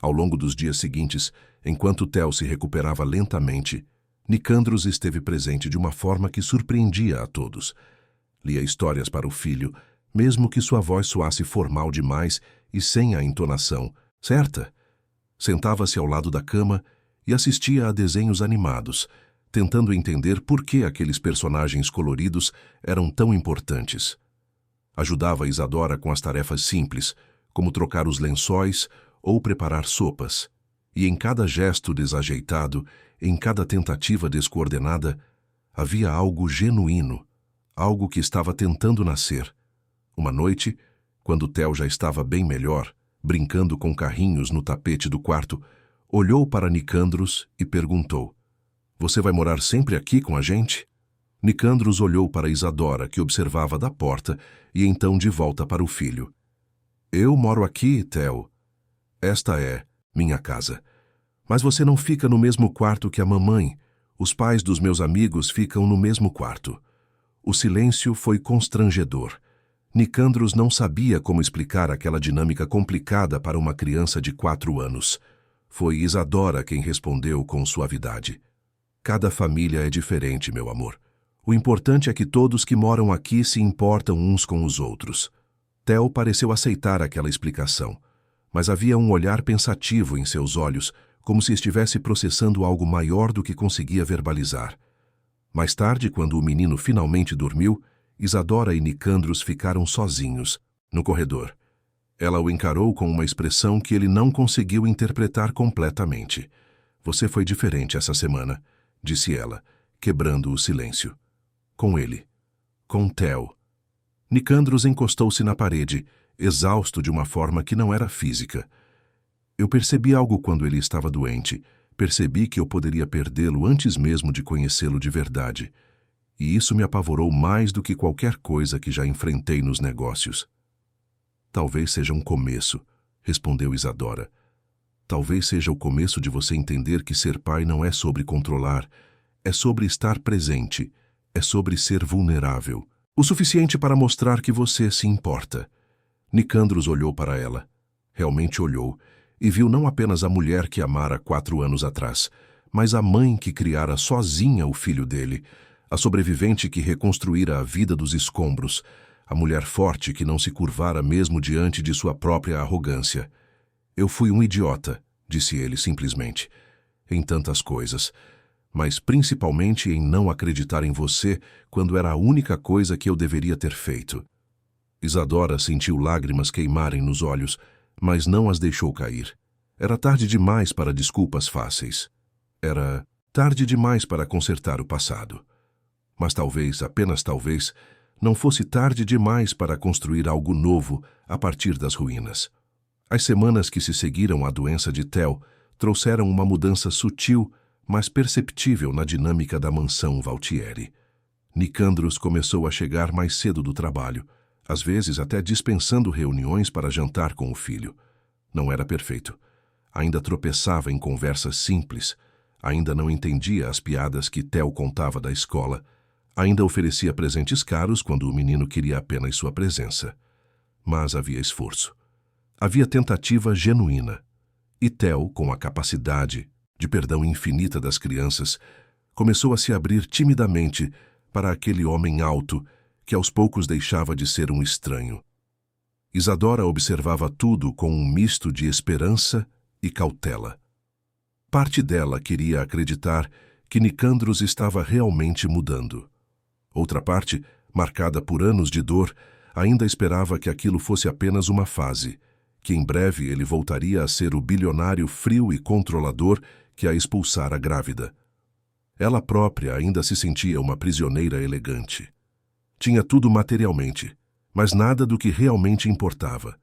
Speaker 1: Ao longo dos dias seguintes, enquanto Theo se recuperava lentamente, Nicandros esteve presente de uma forma que surpreendia a todos. Lia histórias para o filho, mesmo que sua voz soasse formal demais e sem a entonação certa. Sentava-se ao lado da cama e assistia a desenhos animados, tentando entender por que aqueles personagens coloridos eram tão importantes. Ajudava Isadora com as tarefas simples, como trocar os lençóis ou preparar sopas, e em cada gesto desajeitado, em cada tentativa descoordenada, havia algo genuíno, algo que estava tentando nascer. Uma noite, quando Theo já estava bem melhor, brincando com carrinhos no tapete do quarto, olhou para Nicandros e perguntou: "Você vai morar sempre aqui com a gente?" Nicandros olhou para Isadora, que observava da porta, e então de volta para o filho. "Eu moro aqui, Theo. Esta é minha casa. Mas você não fica no mesmo quarto que a mamãe. Os pais dos meus amigos ficam no mesmo quarto." O silêncio foi constrangedor. Nicandros não sabia como explicar aquela dinâmica complicada para uma criança de 4 anos. Foi Isadora quem respondeu com suavidade: "Cada família é diferente, meu amor. O importante é que todos que moram aqui se importam uns com os outros." Theo pareceu aceitar aquela explicação, mas havia um olhar pensativo em seus olhos, como se estivesse processando algo maior do que conseguia verbalizar. Mais tarde, quando o menino finalmente dormiu, Isadora e Nicandros ficaram sozinhos, no corredor. Ela o encarou com uma expressão que ele não conseguiu interpretar completamente. "Você foi diferente essa semana", disse ela, quebrando o silêncio. "Com ele. Com Theo." Nicandros encostou-se na parede, exausto de uma forma que não era física. "Eu percebi algo quando ele estava doente. Percebi que eu poderia perdê-lo antes mesmo de conhecê-lo de verdade. E isso me apavorou mais do que qualquer coisa que já enfrentei nos negócios." "Talvez seja um começo", respondeu Isadora. "Talvez seja o começo de você entender que ser pai não é sobre controlar, é sobre estar presente, é sobre ser vulnerável. O suficiente para mostrar que você se importa." Nicandros olhou para ela. Realmente olhou, e viu não apenas a mulher que amara 4 anos atrás, mas a mãe que criara sozinha o filho dele, a sobrevivente que reconstruíra a vida dos escombros, a mulher forte que não se curvara mesmo diante de sua própria arrogância. "Eu fui um idiota", disse ele simplesmente, "em tantas coisas, mas principalmente em não acreditar em você quando era a única coisa que eu deveria ter feito." Isadora sentiu lágrimas queimarem nos olhos, mas não as deixou cair. Era tarde demais para desculpas fáceis. Era tarde demais para consertar o passado. Mas talvez, apenas talvez, não fosse tarde demais para construir algo novo a partir das ruínas. As semanas que se seguiram à doença de Theo trouxeram uma mudança sutil, mas perceptível na dinâmica da mansão Valtieri. Nicandros começou a chegar mais cedo do trabalho, às vezes até dispensando reuniões para jantar com o filho. Não era perfeito. Ainda tropeçava em conversas simples, ainda não entendia as piadas que Theo contava da escola, ainda oferecia presentes caros quando o menino queria apenas sua presença. Mas havia esforço. Havia tentativa genuína. E Theo, com a capacidade de perdão infinita das crianças, começou a se abrir timidamente para aquele homem alto que aos poucos deixava de ser um estranho. Isadora observava tudo com um misto de esperança e cautela. Parte dela queria acreditar que Nicandros estava realmente mudando. Outra parte, marcada por anos de dor, ainda esperava que aquilo fosse apenas uma fase, que em breve ele voltaria a ser o bilionário frio e controlador que a expulsara grávida. Ela própria ainda se sentia uma prisioneira elegante. Tinha tudo materialmente, mas nada do que realmente importava.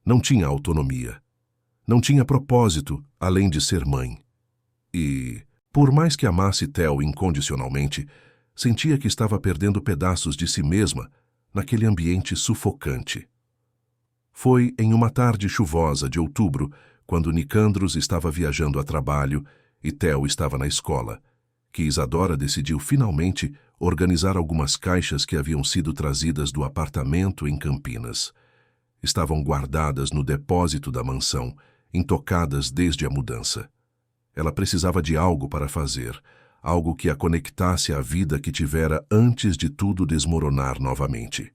Speaker 1: Não tinha autonomia. Não tinha propósito, além de ser mãe. E, por mais que amasse Theo incondicionalmente, sentia que estava perdendo pedaços de si mesma naquele ambiente sufocante. Foi em uma tarde chuvosa de outubro, quando Nicandros estava viajando a trabalho e Theo estava na escola, que Isadora decidiu finalmente organizar algumas caixas que haviam sido trazidas do apartamento em Campinas. Estavam guardadas no depósito da mansão, intocadas desde a mudança. Ela precisava de algo para fazer, algo que a conectasse à vida que tivera antes de tudo desmoronar novamente.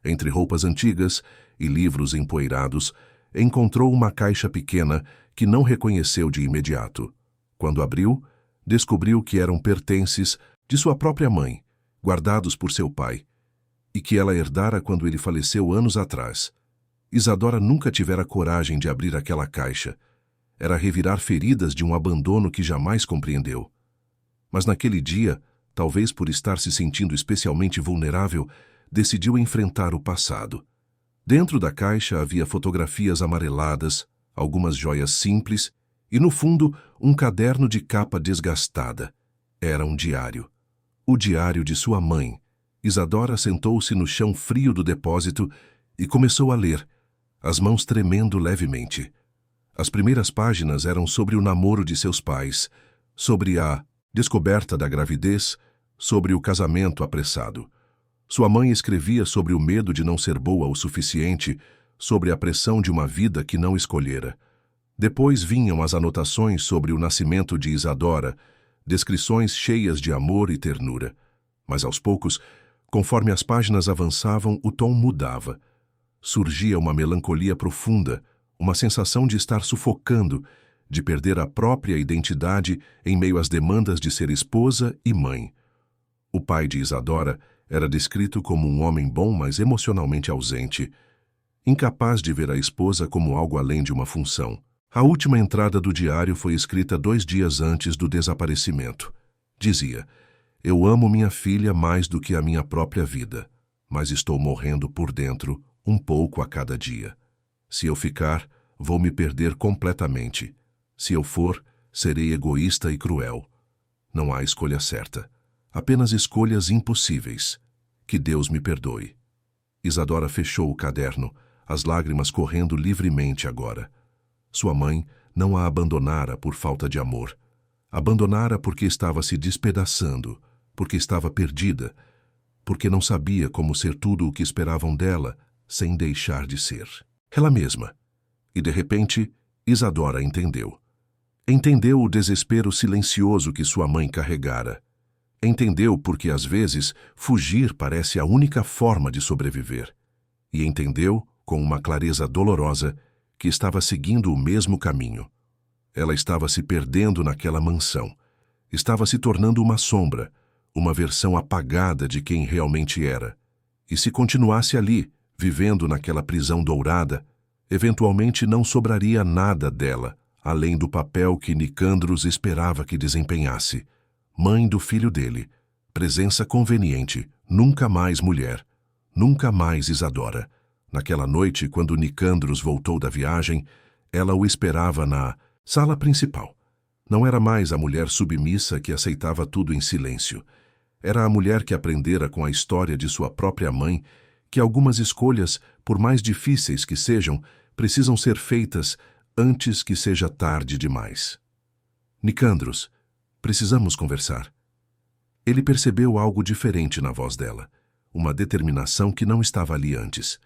Speaker 1: Entre roupas antigas e livros empoeirados, encontrou uma caixa pequena que não reconheceu de imediato. Quando abriu, descobriu que eram pertences de sua própria mãe, guardados por seu pai, e que ela herdara quando ele faleceu anos atrás. Isadora nunca tivera coragem de abrir aquela caixa. Era revirar feridas de um abandono que jamais compreendeu. Mas naquele dia, talvez por estar se sentindo especialmente vulnerável, decidiu enfrentar o passado. Dentro da caixa havia fotografias amareladas, algumas joias simples e, no fundo, um caderno de capa desgastada. Era um diário. O diário de sua mãe. Isadora sentou-se no chão frio do depósito e começou a ler, as mãos tremendo levemente. As primeiras páginas eram sobre o namoro de seus pais, sobre a descoberta da gravidez, sobre o casamento apressado. Sua mãe escrevia sobre o medo de não ser boa o suficiente, sobre a pressão de uma vida que não escolhera. Depois vinham as anotações sobre o nascimento de Isadora, descrições cheias de amor e ternura. Mas aos poucos, conforme as páginas avançavam, o tom mudava. Surgia uma melancolia profunda, uma sensação de estar sufocando, de perder a própria identidade em meio às demandas de ser esposa e mãe. O pai de Isadora era descrito como um homem bom, mas emocionalmente ausente, incapaz de ver a esposa como algo além de uma função. A última entrada do diário foi escrita 2 dias antes do desaparecimento. Dizia: "Eu amo minha filha mais do que a minha própria vida, mas estou morrendo por dentro, um pouco a cada dia. Se eu ficar, vou me perder completamente. Se eu for, serei egoísta e cruel. Não há escolha certa. Apenas escolhas impossíveis. Que Deus me perdoe." Isadora fechou o caderno, as lágrimas correndo livremente agora. Sua mãe não a abandonara por falta de amor. Abandonara porque estava se despedaçando, porque estava perdida, porque não sabia como ser tudo o que esperavam dela, sem deixar de ser ela mesma. E de repente, Isadora entendeu. Entendeu o desespero silencioso que sua mãe carregara. Entendeu porque, às vezes, fugir parece a única forma de sobreviver. E entendeu, com uma clareza dolorosa, que estava seguindo o mesmo caminho. Ela estava se perdendo naquela mansão. Estava se tornando uma sombra, uma versão apagada de quem realmente era. E se continuasse ali, vivendo naquela prisão dourada, eventualmente não sobraria nada dela, além do papel que Nicandros esperava que desempenhasse. Mãe do filho dele, presença conveniente, nunca mais mulher, nunca mais Isadora. Naquela noite, quando Nicandros voltou da viagem, ela o esperava na sala principal. Não era mais a mulher submissa que aceitava tudo em silêncio. Era a mulher que aprendera com a história de sua própria mãe que algumas escolhas, por mais difíceis que sejam, precisam ser feitas antes que seja tarde demais. "Nicandros, precisamos conversar." Ele percebeu algo diferente na voz dela, uma determinação que não estava ali antes.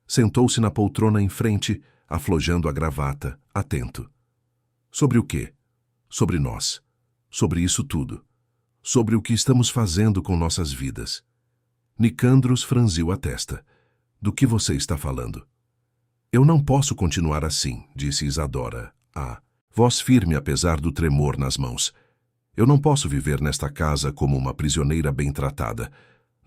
Speaker 1: Sentou-se na poltrona em frente, aflojando a gravata, atento. "Sobre o quê?" "Sobre nós. Sobre isso tudo. Sobre o que estamos fazendo com nossas vidas." Nicandros franziu a testa. "Do que você está falando?" "Eu não posso continuar assim", disse Isadora, voz firme apesar do tremor nas mãos. "Eu não posso viver nesta casa como uma prisioneira bem tratada.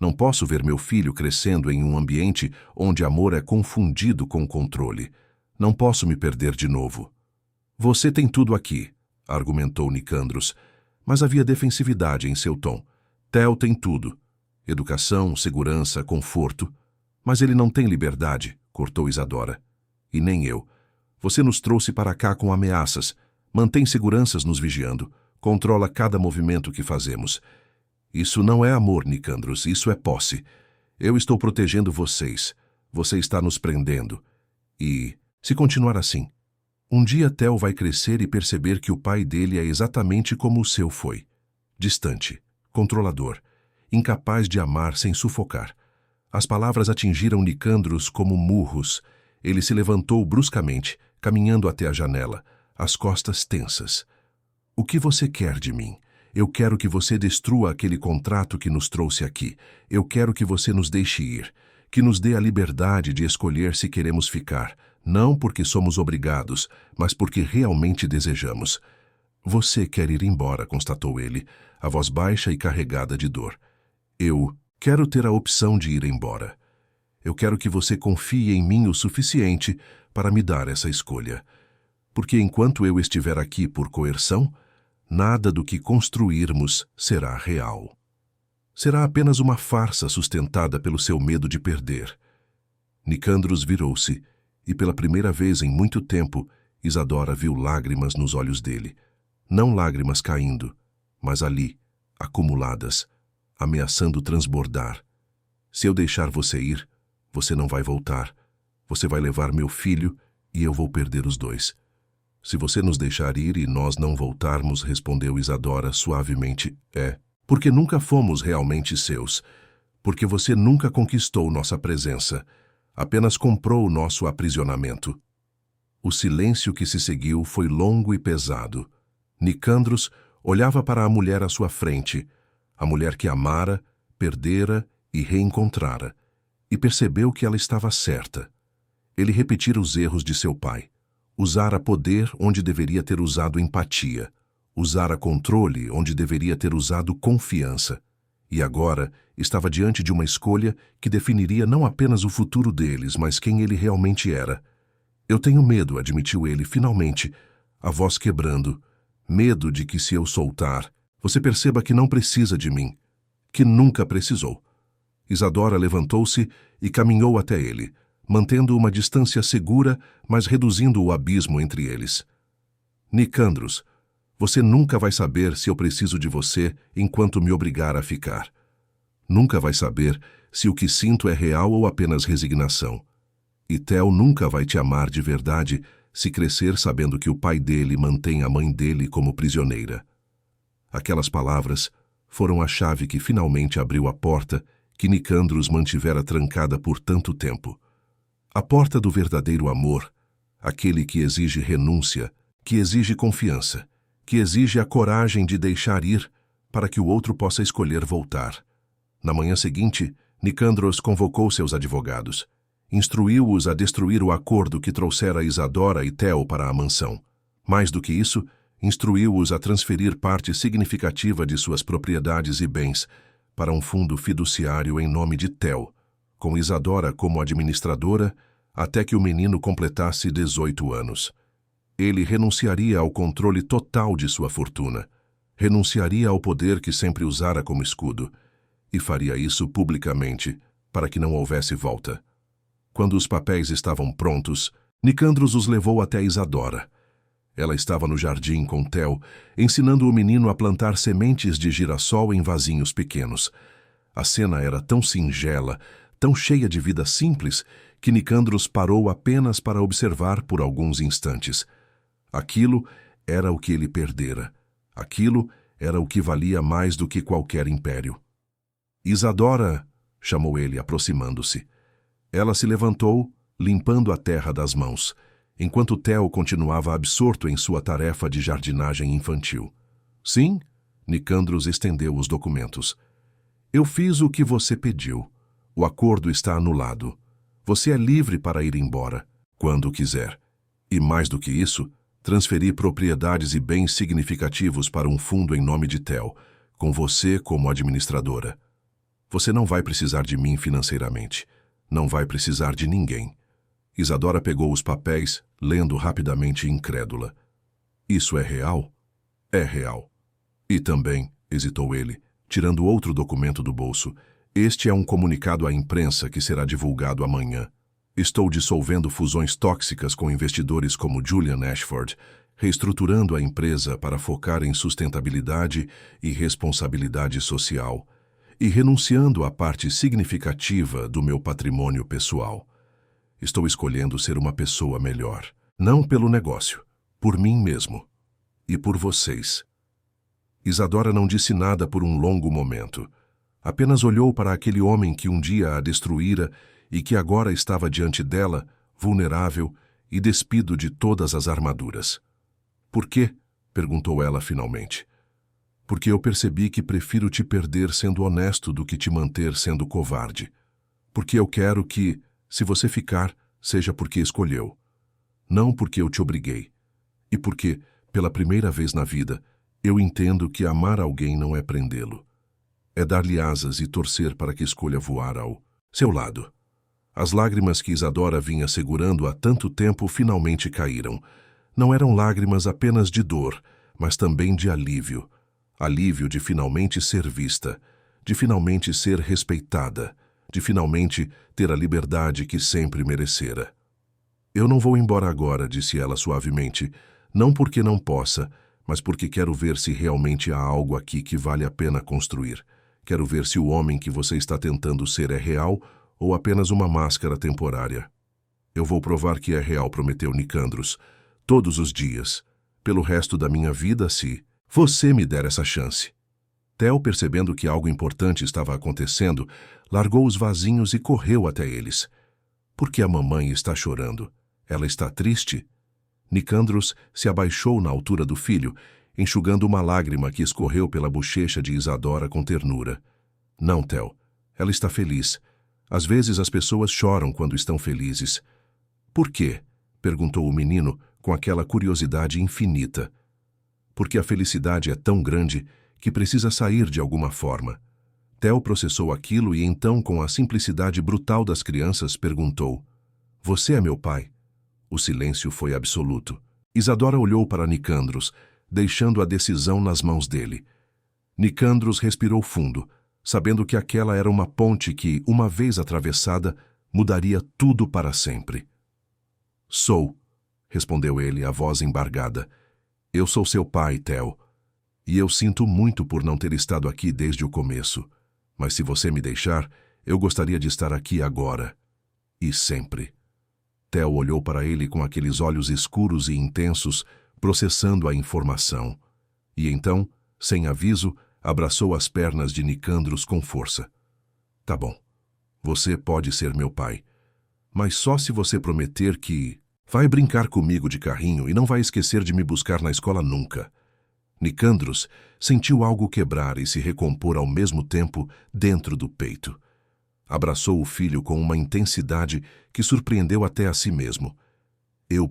Speaker 1: Não posso ver meu filho crescendo em um ambiente onde amor é confundido com controle. Não posso me perder de novo." "Você tem tudo aqui", argumentou Nicandros, mas havia defensividade em seu tom. "Theo tem tudo. Educação, segurança, conforto. Mas ele não tem liberdade", cortou Isadora. "E nem eu. Você nos trouxe para cá com ameaças, mantém seguranças nos vigiando, controla cada movimento que fazemos. Isso não é amor, Nicandros, isso é posse. Eu estou protegendo vocês. Você está nos prendendo. E, se continuar assim, um dia Theo vai crescer e perceber que o pai dele é exatamente como o seu foi. Distante, controlador, incapaz de amar sem sufocar." As palavras atingiram Nicandros como murros. Ele se levantou bruscamente, caminhando até a janela, as costas tensas. "O que você quer de mim? Eu quero que você destrua aquele contrato que nos trouxe aqui. Eu quero que você nos deixe ir, que nos dê a liberdade de escolher se queremos ficar, não porque somos obrigados, mas porque realmente desejamos. Você quer ir embora, constatou ele, a voz baixa e carregada de dor. Eu quero ter a opção de ir embora. Eu quero que você confie em mim o suficiente para me dar essa escolha. Porque enquanto eu estiver aqui por coerção, nada do que construirmos será real. Será apenas uma farsa sustentada pelo seu medo de perder. Nicandros virou-se, e pela primeira vez em muito tempo, Isadora viu lágrimas nos olhos dele. Não lágrimas caindo, mas ali, acumuladas, ameaçando transbordar. Se eu deixar você ir, você não vai voltar. Você vai levar meu filho e eu vou perder os dois. Se você nos deixar ir e nós não voltarmos, respondeu Isadora suavemente, porque nunca fomos realmente seus. Porque você nunca conquistou nossa presença. Apenas comprou nosso aprisionamento. O silêncio que se seguiu foi longo e pesado. Nicandros olhava para a mulher à sua frente, a mulher que amara, perdera e reencontrara, e percebeu que ela estava certa. Ele repetira os erros de seu pai. Usara poder onde deveria ter usado empatia. Usara controle onde deveria ter usado confiança. E agora estava diante de uma escolha que definiria não apenas o futuro deles, mas quem ele realmente era. Eu tenho medo, admitiu ele finalmente, a voz quebrando. Medo de que se eu soltar, você perceba que não precisa de mim, que nunca precisou. Isadora levantou-se e caminhou até ele, mantendo uma distância segura, mas reduzindo o abismo entre eles. Nicandros, você nunca vai saber se eu preciso de você enquanto me obrigar a ficar. Nunca vai saber se o que sinto é real ou apenas resignação. E Theo nunca vai te amar de verdade se crescer sabendo que o pai dele mantém a mãe dele como prisioneira. Aquelas palavras foram a chave que finalmente abriu a porta que Nicandros mantivera trancada por tanto tempo. A porta do verdadeiro amor, aquele que exige renúncia, que exige confiança, que exige a coragem de deixar ir para que o outro possa escolher voltar. Na manhã seguinte, Nicandros convocou seus advogados. Instruiu-os a destruir o acordo que trouxera Isadora e Theo para a mansão. Mais do que isso, instruiu-os a transferir parte significativa de suas propriedades e bens para um fundo fiduciário em nome de Theo, com Isadora como administradora, até que o menino completasse 18 anos. Ele renunciaria ao controle total de sua fortuna, renunciaria ao poder que sempre usara como escudo, e faria isso publicamente, para que não houvesse volta. Quando os papéis estavam prontos, Nicandros os levou até Isadora. Ela estava no jardim com Theo, ensinando o menino a plantar sementes de girassol em vasinhos pequenos. A cena era tão singela, tão cheia de vida simples, que Nicandros parou apenas para observar por alguns instantes. Aquilo era o que ele perdera. Aquilo era o que valia mais do que qualquer império. Isadora, chamou ele, aproximando-se. Ela se levantou, limpando a terra das mãos, enquanto Theo continuava absorto em sua tarefa de jardinagem infantil. Sim, Nicandros estendeu os documentos. Eu fiz o que você pediu. O acordo está anulado. Você é livre para ir embora, quando quiser. E mais do que isso, transferi propriedades e bens significativos para um fundo em nome de Theo, com você como administradora. Você não vai precisar de mim financeiramente. Não vai precisar de ninguém. Isadora pegou os papéis, lendo rapidamente incrédula. Isso é real? É real. E também, hesitou ele, tirando outro documento do bolso, este é um comunicado à imprensa que será divulgado amanhã. Estou dissolvendo fusões tóxicas com investidores como Julian Ashford, reestruturando a empresa para focar em sustentabilidade e responsabilidade social, e renunciando à parte significativa do meu patrimônio pessoal. Estou escolhendo ser uma pessoa melhor, não pelo negócio, por mim mesmo e por vocês. Isadora não disse nada por um longo momento. Apenas olhou para aquele homem que um dia a destruíra e que agora estava diante dela, vulnerável e despido de todas as armaduras. Por quê? Perguntou ela finalmente. Porque eu percebi que prefiro te perder sendo honesto do que te manter sendo covarde. Porque eu quero que, se você ficar, seja porque escolheu. Não porque eu te obriguei. E porque, Pela primeira vez na vida, eu entendo que amar alguém não é prendê-lo. É dar-lhe asas e torcer para que escolha voar ao seu lado. As lágrimas que Isadora vinha segurando há tanto tempo finalmente caíram. Não eram lágrimas apenas de dor, mas também de alívio. Alívio de finalmente ser vista, de finalmente ser respeitada, de finalmente ter a liberdade que sempre merecera. Eu não vou embora agora, disse ela suavemente, não porque não possa, mas porque quero ver se realmente há algo aqui que vale a pena construir. Quero ver se o homem que você está tentando ser é real ou apenas uma máscara temporária. Eu vou provar que é real, prometeu Nicandros, todos os dias, pelo resto da minha vida, se você me der essa chance. Theo, percebendo que algo importante estava acontecendo, largou os vasinhos e correu até eles. Por que a mamãe está chorando? Ela está triste? Nicandros se abaixou na altura do filho, enxugando uma lágrima que escorreu pela bochecha de Isadora com ternura. Não, Theo, ela está feliz. Às vezes as pessoas choram quando estão felizes. Por quê? Perguntou o menino com aquela curiosidade infinita. Porque a felicidade é tão grande que precisa sair de alguma forma. Theo processou aquilo e então, com a simplicidade brutal das crianças, perguntou: Você é meu pai? O silêncio foi absoluto. Isadora olhou para Nicandros, deixando a decisão nas mãos dele. Nicandros respirou fundo, sabendo que aquela era uma ponte que, uma vez atravessada, mudaria tudo para sempre. Sou, respondeu ele, a voz embargada. Eu sou seu pai, Theo. E eu sinto muito por não ter estado aqui desde o começo. Mas se você me deixar, eu gostaria de estar aqui agora. E sempre. Theo olhou para ele com aqueles olhos escuros e intensos, processando a informação. E então, sem aviso, abraçou as pernas de Nicandros com força. Tá bom. Você pode ser meu pai. Mas só se você prometer que vai brincar comigo de carrinho e não vai esquecer de me buscar na escola nunca. Nicandros sentiu algo quebrar e se recompor ao mesmo tempo dentro do peito. Abraçou o filho com uma intensidade que surpreendeu até a si mesmo. Eu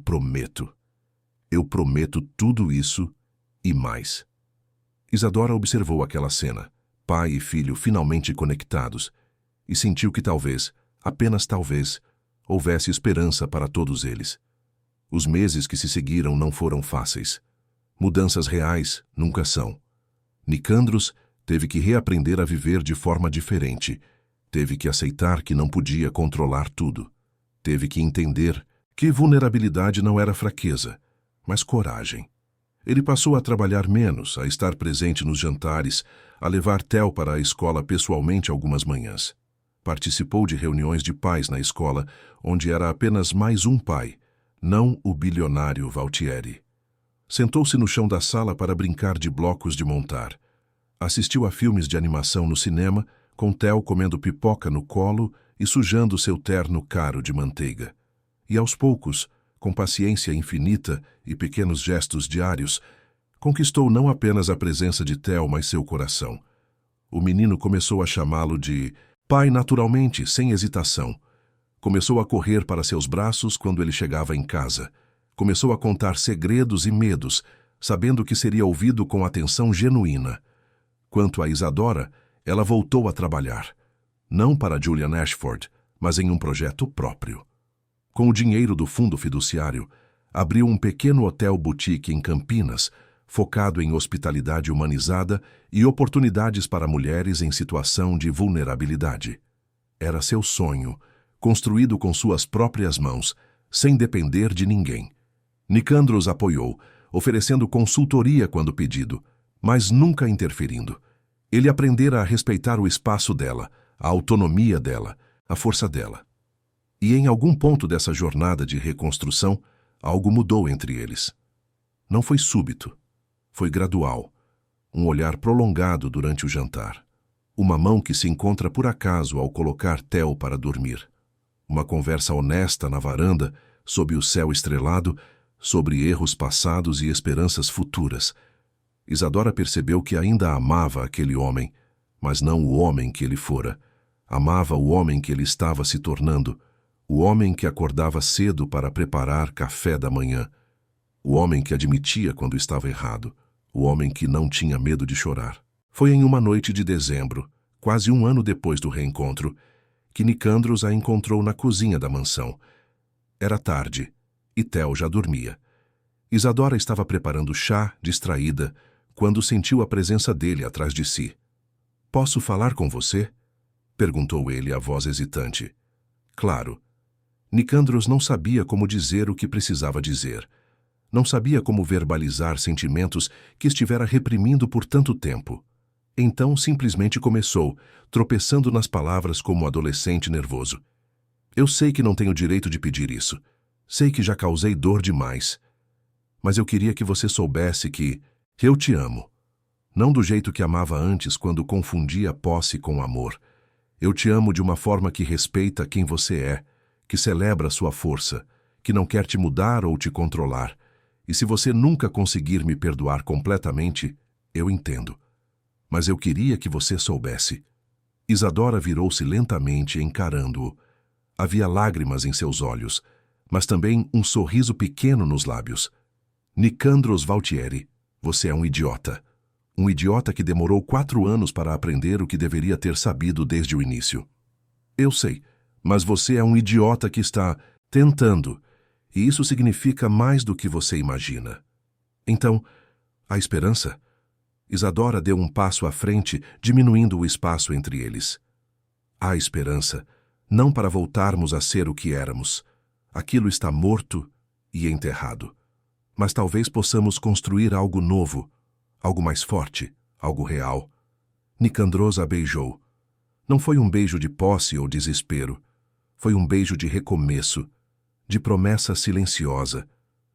Speaker 1: prometo tudo isso e mais. Isadora observou aquela cena, pai e filho finalmente conectados, e sentiu que talvez, apenas talvez, houvesse esperança para todos eles. Os meses que se seguiram não foram fáceis. Mudanças reais nunca são. Nicandros teve que reaprender a viver de forma diferente. Teve que aceitar que não podia controlar tudo. Teve que entender que vulnerabilidade não era fraqueza, mas coragem. Ele passou a trabalhar menos, a estar presente nos jantares, a levar Theo para a escola pessoalmente algumas manhãs. Participou de reuniões de pais na escola, onde era apenas mais um pai, não o bilionário Valtieri. Sentou-se no chão da sala para brincar de blocos de montar. Assistiu a filmes de animação no cinema, com Theo comendo pipoca no colo e sujando seu terno caro de manteiga. E aos poucos, com paciência infinita e pequenos gestos diários, conquistou não apenas a presença de Theo, mas seu coração. O menino começou a chamá-lo de pai naturalmente, sem hesitação. Começou a correr para seus braços quando ele chegava em casa. Começou a contar segredos e medos, sabendo que seria ouvido com atenção genuína. Quanto a Isadora, ela voltou a trabalhar. Não para Julian Ashford, mas em um projeto próprio. Com o dinheiro do fundo fiduciário, abriu um pequeno hotel boutique em Campinas, focado em hospitalidade humanizada e oportunidades para mulheres em situação de vulnerabilidade. Era seu sonho, construído com suas próprias mãos, sem depender de ninguém. Nicandros apoiou, oferecendo consultoria quando pedido, mas nunca interferindo. Ele aprendera a respeitar o espaço dela, a autonomia dela, a força dela. E em algum ponto dessa jornada de reconstrução, algo mudou entre eles. Não foi súbito, foi gradual. Um olhar prolongado durante o jantar. Uma mão que se encontra por acaso ao colocar Theo para dormir. Uma conversa honesta na varanda, sob o céu estrelado, sobre erros passados e esperanças futuras. Isadora percebeu que ainda amava aquele homem, mas não o homem que ele fora. Amava o homem que ele estava se tornando, o homem que acordava cedo para preparar café da manhã, o homem que admitia quando estava errado, o homem que não tinha medo de chorar. Foi em uma noite de dezembro, quase um ano depois do reencontro, que Nicandros a encontrou na cozinha da mansão. Era tarde, e Theo já dormia. Isadora estava preparando chá, distraída, quando sentiu a presença dele atrás de si. "Posso falar com você?" perguntou ele, a voz hesitante. Claro. Nicandros não sabia como dizer o que precisava dizer. Não sabia como verbalizar sentimentos que estivera reprimindo por tanto tempo. Então simplesmente começou, tropeçando nas palavras como um adolescente nervoso. "Eu sei que não tenho direito de pedir isso. Sei que já causei dor demais. Mas eu queria que você soubesse que eu te amo. Não do jeito que amava antes, quando confundia posse com amor. Eu te amo de uma forma que respeita quem você é, que celebra sua força, que não quer te mudar ou te controlar. E se você nunca conseguir me perdoar completamente, eu entendo. Mas eu queria que você soubesse." Isadora virou-se lentamente, encarando-o. Havia lágrimas em seus olhos, mas também um sorriso pequeno nos lábios. "Nicandros Valtieri, você é um idiota. Um idiota que demorou 4 anos para aprender o que deveria ter sabido desde o início. Eu sei, mas você é um idiota que está tentando, e isso significa mais do que você imagina. Então, há esperança?" Isadora deu um passo à frente, diminuindo o espaço entre eles. "Há esperança, não para voltarmos a ser o que éramos. Aquilo está morto e enterrado. Mas talvez possamos construir algo novo, algo mais forte, algo real." Nicandros a beijou. Não foi um beijo de posse ou desespero. Foi um beijo de recomeço, de promessa silenciosa,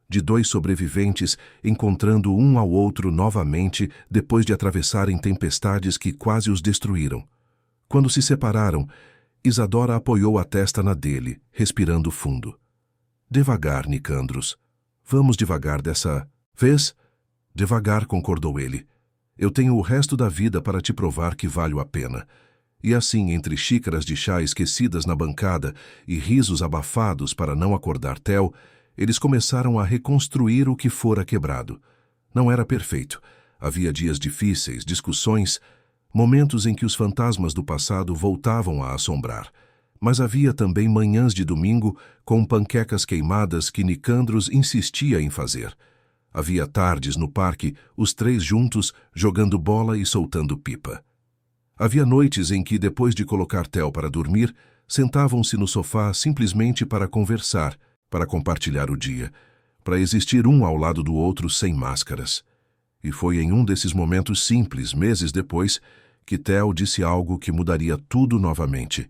Speaker 1: de 2 sobreviventes encontrando um ao outro novamente depois de atravessarem tempestades que quase os destruíram. Quando se separaram, Isadora apoiou a testa na dele, respirando fundo. "Devagar, Nicandros. Vamos devagar dessa vez?" "Devagar", concordou ele. "Eu tenho o resto da vida para te provar que valho a pena." E assim, entre xícaras de chá esquecidas na bancada e risos abafados para não acordar Theo, eles começaram a reconstruir o que fora quebrado. Não era perfeito. Havia dias difíceis, discussões, momentos em que os fantasmas do passado voltavam a assombrar. Mas havia também manhãs de domingo com panquecas queimadas que Nicandros insistia em fazer. Havia tardes no parque, os 3 juntos, jogando bola e soltando pipa. Havia noites em que, depois de colocar Theo para dormir, sentavam-se no sofá simplesmente para conversar, para compartilhar o dia, para existir um ao lado do outro sem máscaras. E foi em um desses momentos simples, meses depois, que Theo disse algo que mudaria tudo novamente.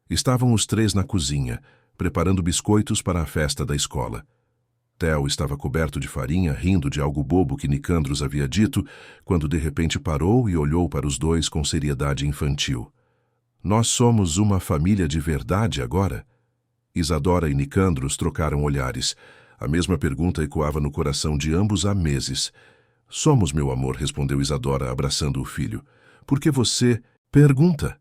Speaker 1: Estavam os 3 na cozinha, preparando biscoitos para a festa da escola. Theo estava coberto de farinha, rindo de algo bobo que Nicandros havia dito, quando de repente parou e olhou para os 2 com seriedade infantil. "Nós somos uma família de verdade agora?" Isadora e Nicandros trocaram olhares. A mesma pergunta ecoava no coração de ambos há meses. "Somos, meu amor", respondeu Isadora, abraçando o filho. "Por que você pergunta?"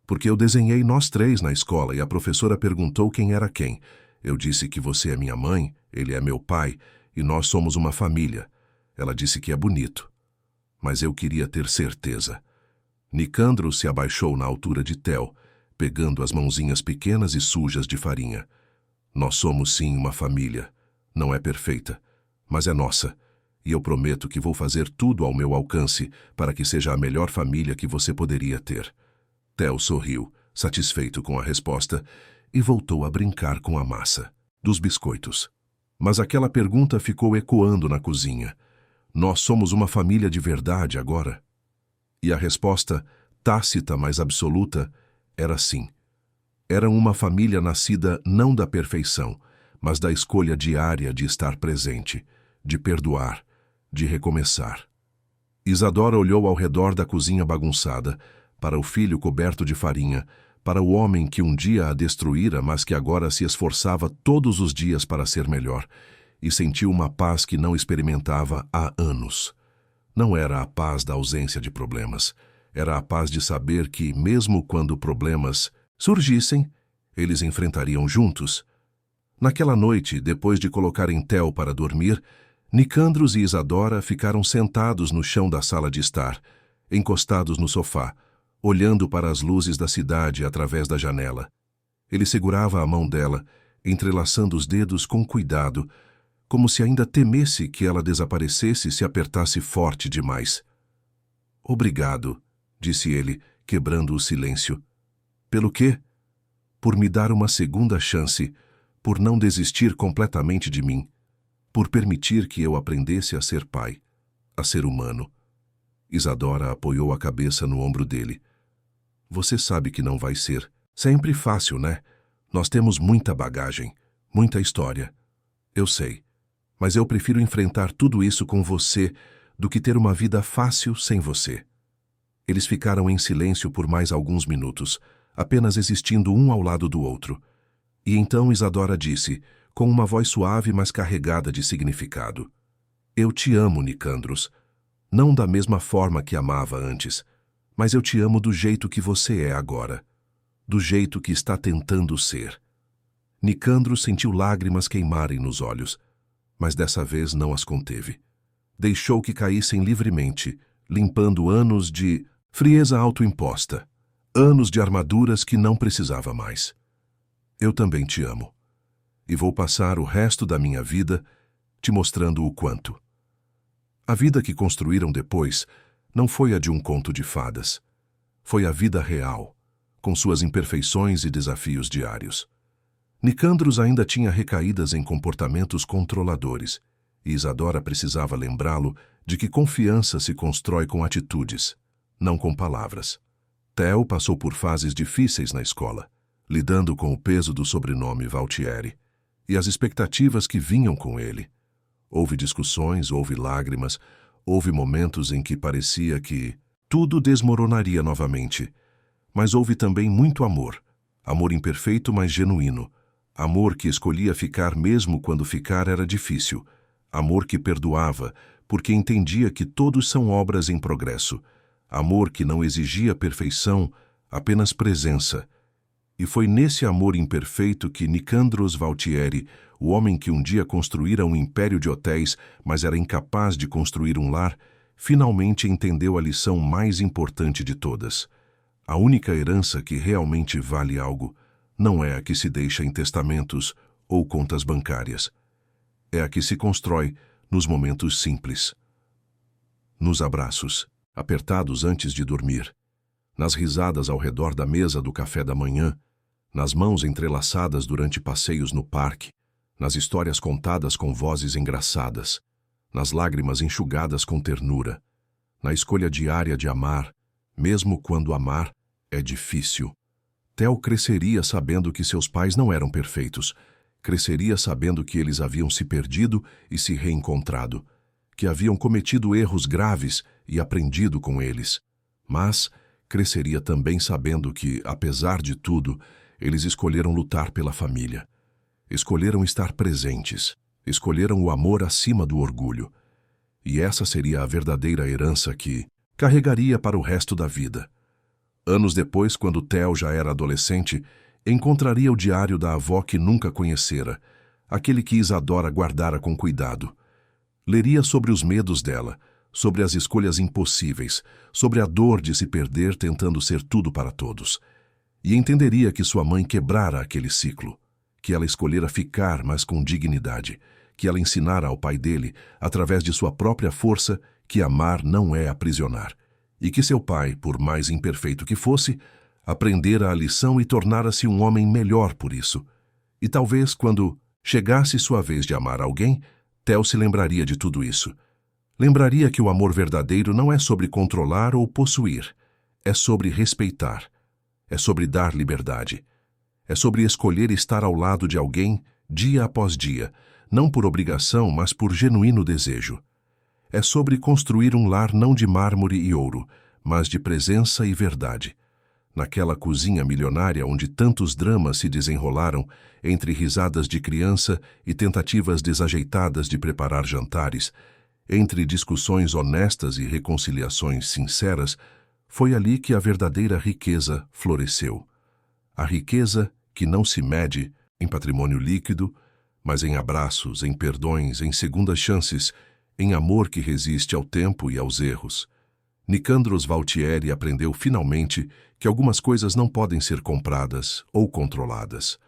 Speaker 1: "Porque eu desenhei nós 3 na escola e a professora perguntou quem era quem. Eu disse que você é minha mãe, ele é meu pai, e nós somos uma família. Ela disse que é bonito. Mas eu queria ter certeza." Nicandros se abaixou na altura de Theo, pegando as mãozinhas pequenas e sujas de farinha. "Nós somos sim uma família. Não é perfeita, mas é nossa. E eu prometo que vou fazer tudo ao meu alcance para que seja a melhor família que você poderia ter." Theo sorriu, satisfeito com a resposta, e voltou a brincar com a massa dos biscoitos. Mas aquela pergunta ficou ecoando na cozinha. "Nós somos uma família de verdade agora?" E a resposta, tácita mas absoluta, era sim. Eram uma família nascida não da perfeição, mas da escolha diária de estar presente, de perdoar, de recomeçar. Isadora olhou ao redor da cozinha bagunçada, para o filho coberto de farinha, para o homem que um dia a destruíra, mas que agora se esforçava todos os dias para ser melhor, e sentiu uma paz que não experimentava há anos. Não era a paz da ausência de problemas, era a paz de saber que, mesmo quando problemas surgissem, eles enfrentariam juntos. Naquela noite, depois de colocarem Theo para dormir, Nicandros e Isadora ficaram sentados no chão da sala de estar, encostados no sofá, olhando para as luzes da cidade através da janela. Ele segurava a mão dela, entrelaçando os dedos com cuidado, como se ainda temesse que ela desaparecesse se apertasse forte demais. "Obrigado", disse ele, quebrando o silêncio. "Pelo quê?" "Por me dar uma segunda chance, por não desistir completamente de mim, por permitir que eu aprendesse a ser pai, a ser humano." Isadora apoiou a cabeça no ombro dele. "Você sabe que não vai ser sempre fácil, né? Nós temos muita bagagem, muita história. Eu sei, mas eu prefiro enfrentar tudo isso com você do que ter uma vida fácil sem você." Eles ficaram em silêncio por mais alguns minutos, apenas existindo um ao lado do outro. E então Isadora disse, com uma voz suave mas carregada de significado: "Eu te amo, Nicandros. Não da mesma forma que amava antes, mas eu te amo do jeito que você é agora, do jeito que está tentando ser." Nicandros sentiu lágrimas queimarem nos olhos, mas dessa vez não as conteve. Deixou que caíssem livremente, limpando anos de frieza autoimposta, anos de armaduras que não precisava mais. "Eu também te amo. E vou passar o resto da minha vida te mostrando o quanto." A vida que construíram depois não foi a de um conto de fadas. Foi a vida real, com suas imperfeições e desafios diários. Nicandros ainda tinha recaídas em comportamentos controladores, e Isadora precisava lembrá-lo de que confiança se constrói com atitudes, não com palavras. Theo passou por fases difíceis na escola, lidando com o peso do sobrenome Valtieri e as expectativas que vinham com ele. Houve discussões, houve lágrimas, houve momentos em que parecia que tudo desmoronaria novamente. Mas houve também muito amor, amor imperfeito mas genuíno, amor que escolhia ficar mesmo quando ficar era difícil, amor que perdoava, porque entendia que todos são obras em progresso, amor que não exigia perfeição, apenas presença. E foi nesse amor imperfeito que Nicandros Valtieri, o homem que um dia construíra um império de hotéis, mas era incapaz de construir um lar, finalmente entendeu a lição mais importante de todas. A única herança que realmente vale algo não é a que se deixa em testamentos ou contas bancárias. É a que se constrói nos momentos simples. Nos abraços, apertados antes de dormir, nas risadas ao redor da mesa do café da manhã, nas mãos entrelaçadas durante passeios no parque, nas histórias contadas com vozes engraçadas, nas lágrimas enxugadas com ternura, na escolha diária de amar, mesmo quando amar é difícil. Theo cresceria sabendo que seus pais não eram perfeitos, cresceria sabendo que eles haviam se perdido e se reencontrado, que haviam cometido erros graves e aprendido com eles. Mas cresceria também sabendo que, apesar de tudo, eles escolheram lutar pela família. Escolheram estar presentes, escolheram o amor acima do orgulho. E essa seria a verdadeira herança que carregaria para o resto da vida. Anos depois, quando Theo já era adolescente, encontraria o diário da avó que nunca conhecera, aquele que Isadora guardara com cuidado. Leria sobre os medos dela, sobre as escolhas impossíveis, sobre a dor de se perder tentando ser tudo para todos. E entenderia que sua mãe quebrara aquele ciclo, que ela escolhera ficar, mas com dignidade, que ela ensinara ao pai dele, através de sua própria força, que amar não é aprisionar, e que seu pai, por mais imperfeito que fosse, aprendera a lição e tornara-se um homem melhor por isso. E talvez, quando chegasse sua vez de amar alguém, Theo se lembraria de tudo isso. Lembraria que o amor verdadeiro não é sobre controlar ou possuir, é sobre respeitar, é sobre dar liberdade, é sobre escolher estar ao lado de alguém dia após dia, não por obrigação, mas por genuíno desejo. É sobre construir um lar não de mármore e ouro, mas de presença e verdade. Naquela cozinha milionária onde tantos dramas se desenrolaram, entre risadas de criança e tentativas desajeitadas de preparar jantares, entre discussões honestas e reconciliações sinceras, foi ali que a verdadeira riqueza floresceu. A riqueza que não se mede em patrimônio líquido, mas em abraços, em perdões, em segundas chances, em amor que resiste ao tempo e aos erros. Nicandros Valtieri aprendeu finalmente que algumas coisas não podem ser compradas ou controladas.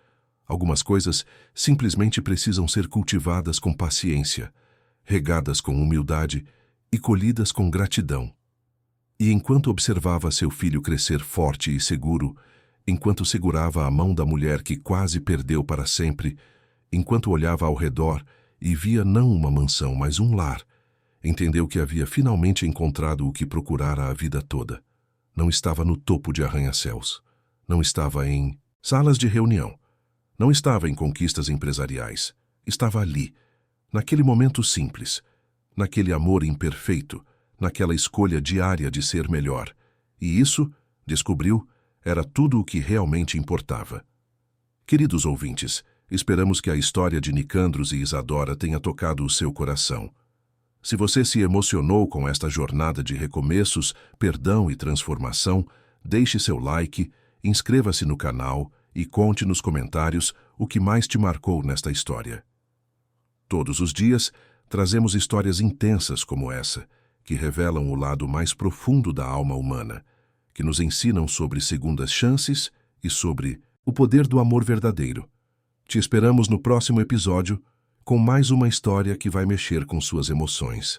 Speaker 1: Algumas coisas simplesmente precisam ser cultivadas com paciência, regadas com humildade e colhidas com gratidão. E enquanto observava seu filho crescer forte e seguro, enquanto segurava a mão da mulher que quase perdeu para sempre, enquanto olhava ao redor e via não uma mansão, mas um lar, entendeu que havia finalmente encontrado o que procurara a vida toda. Não estava no topo de arranha-céus. Não estava em salas de reunião. Não estava em conquistas empresariais. Estava ali, naquele momento simples, naquele amor imperfeito, naquela escolha diária de ser melhor. E isso, descobriu, era tudo o que realmente importava. Queridos ouvintes, esperamos que a história de Nicandros e Isadora tenha tocado o seu coração. Se você se emocionou com esta jornada de recomeços, perdão e transformação, deixe seu like, inscreva-se no canal e conte nos comentários o que mais te marcou nesta história. Todos os dias, trazemos histórias intensas como essa, que revelam o lado mais profundo da alma humana, que nos ensinam sobre segundas chances e sobre o poder do amor verdadeiro. Te esperamos no próximo episódio com mais uma história que vai mexer com suas emoções.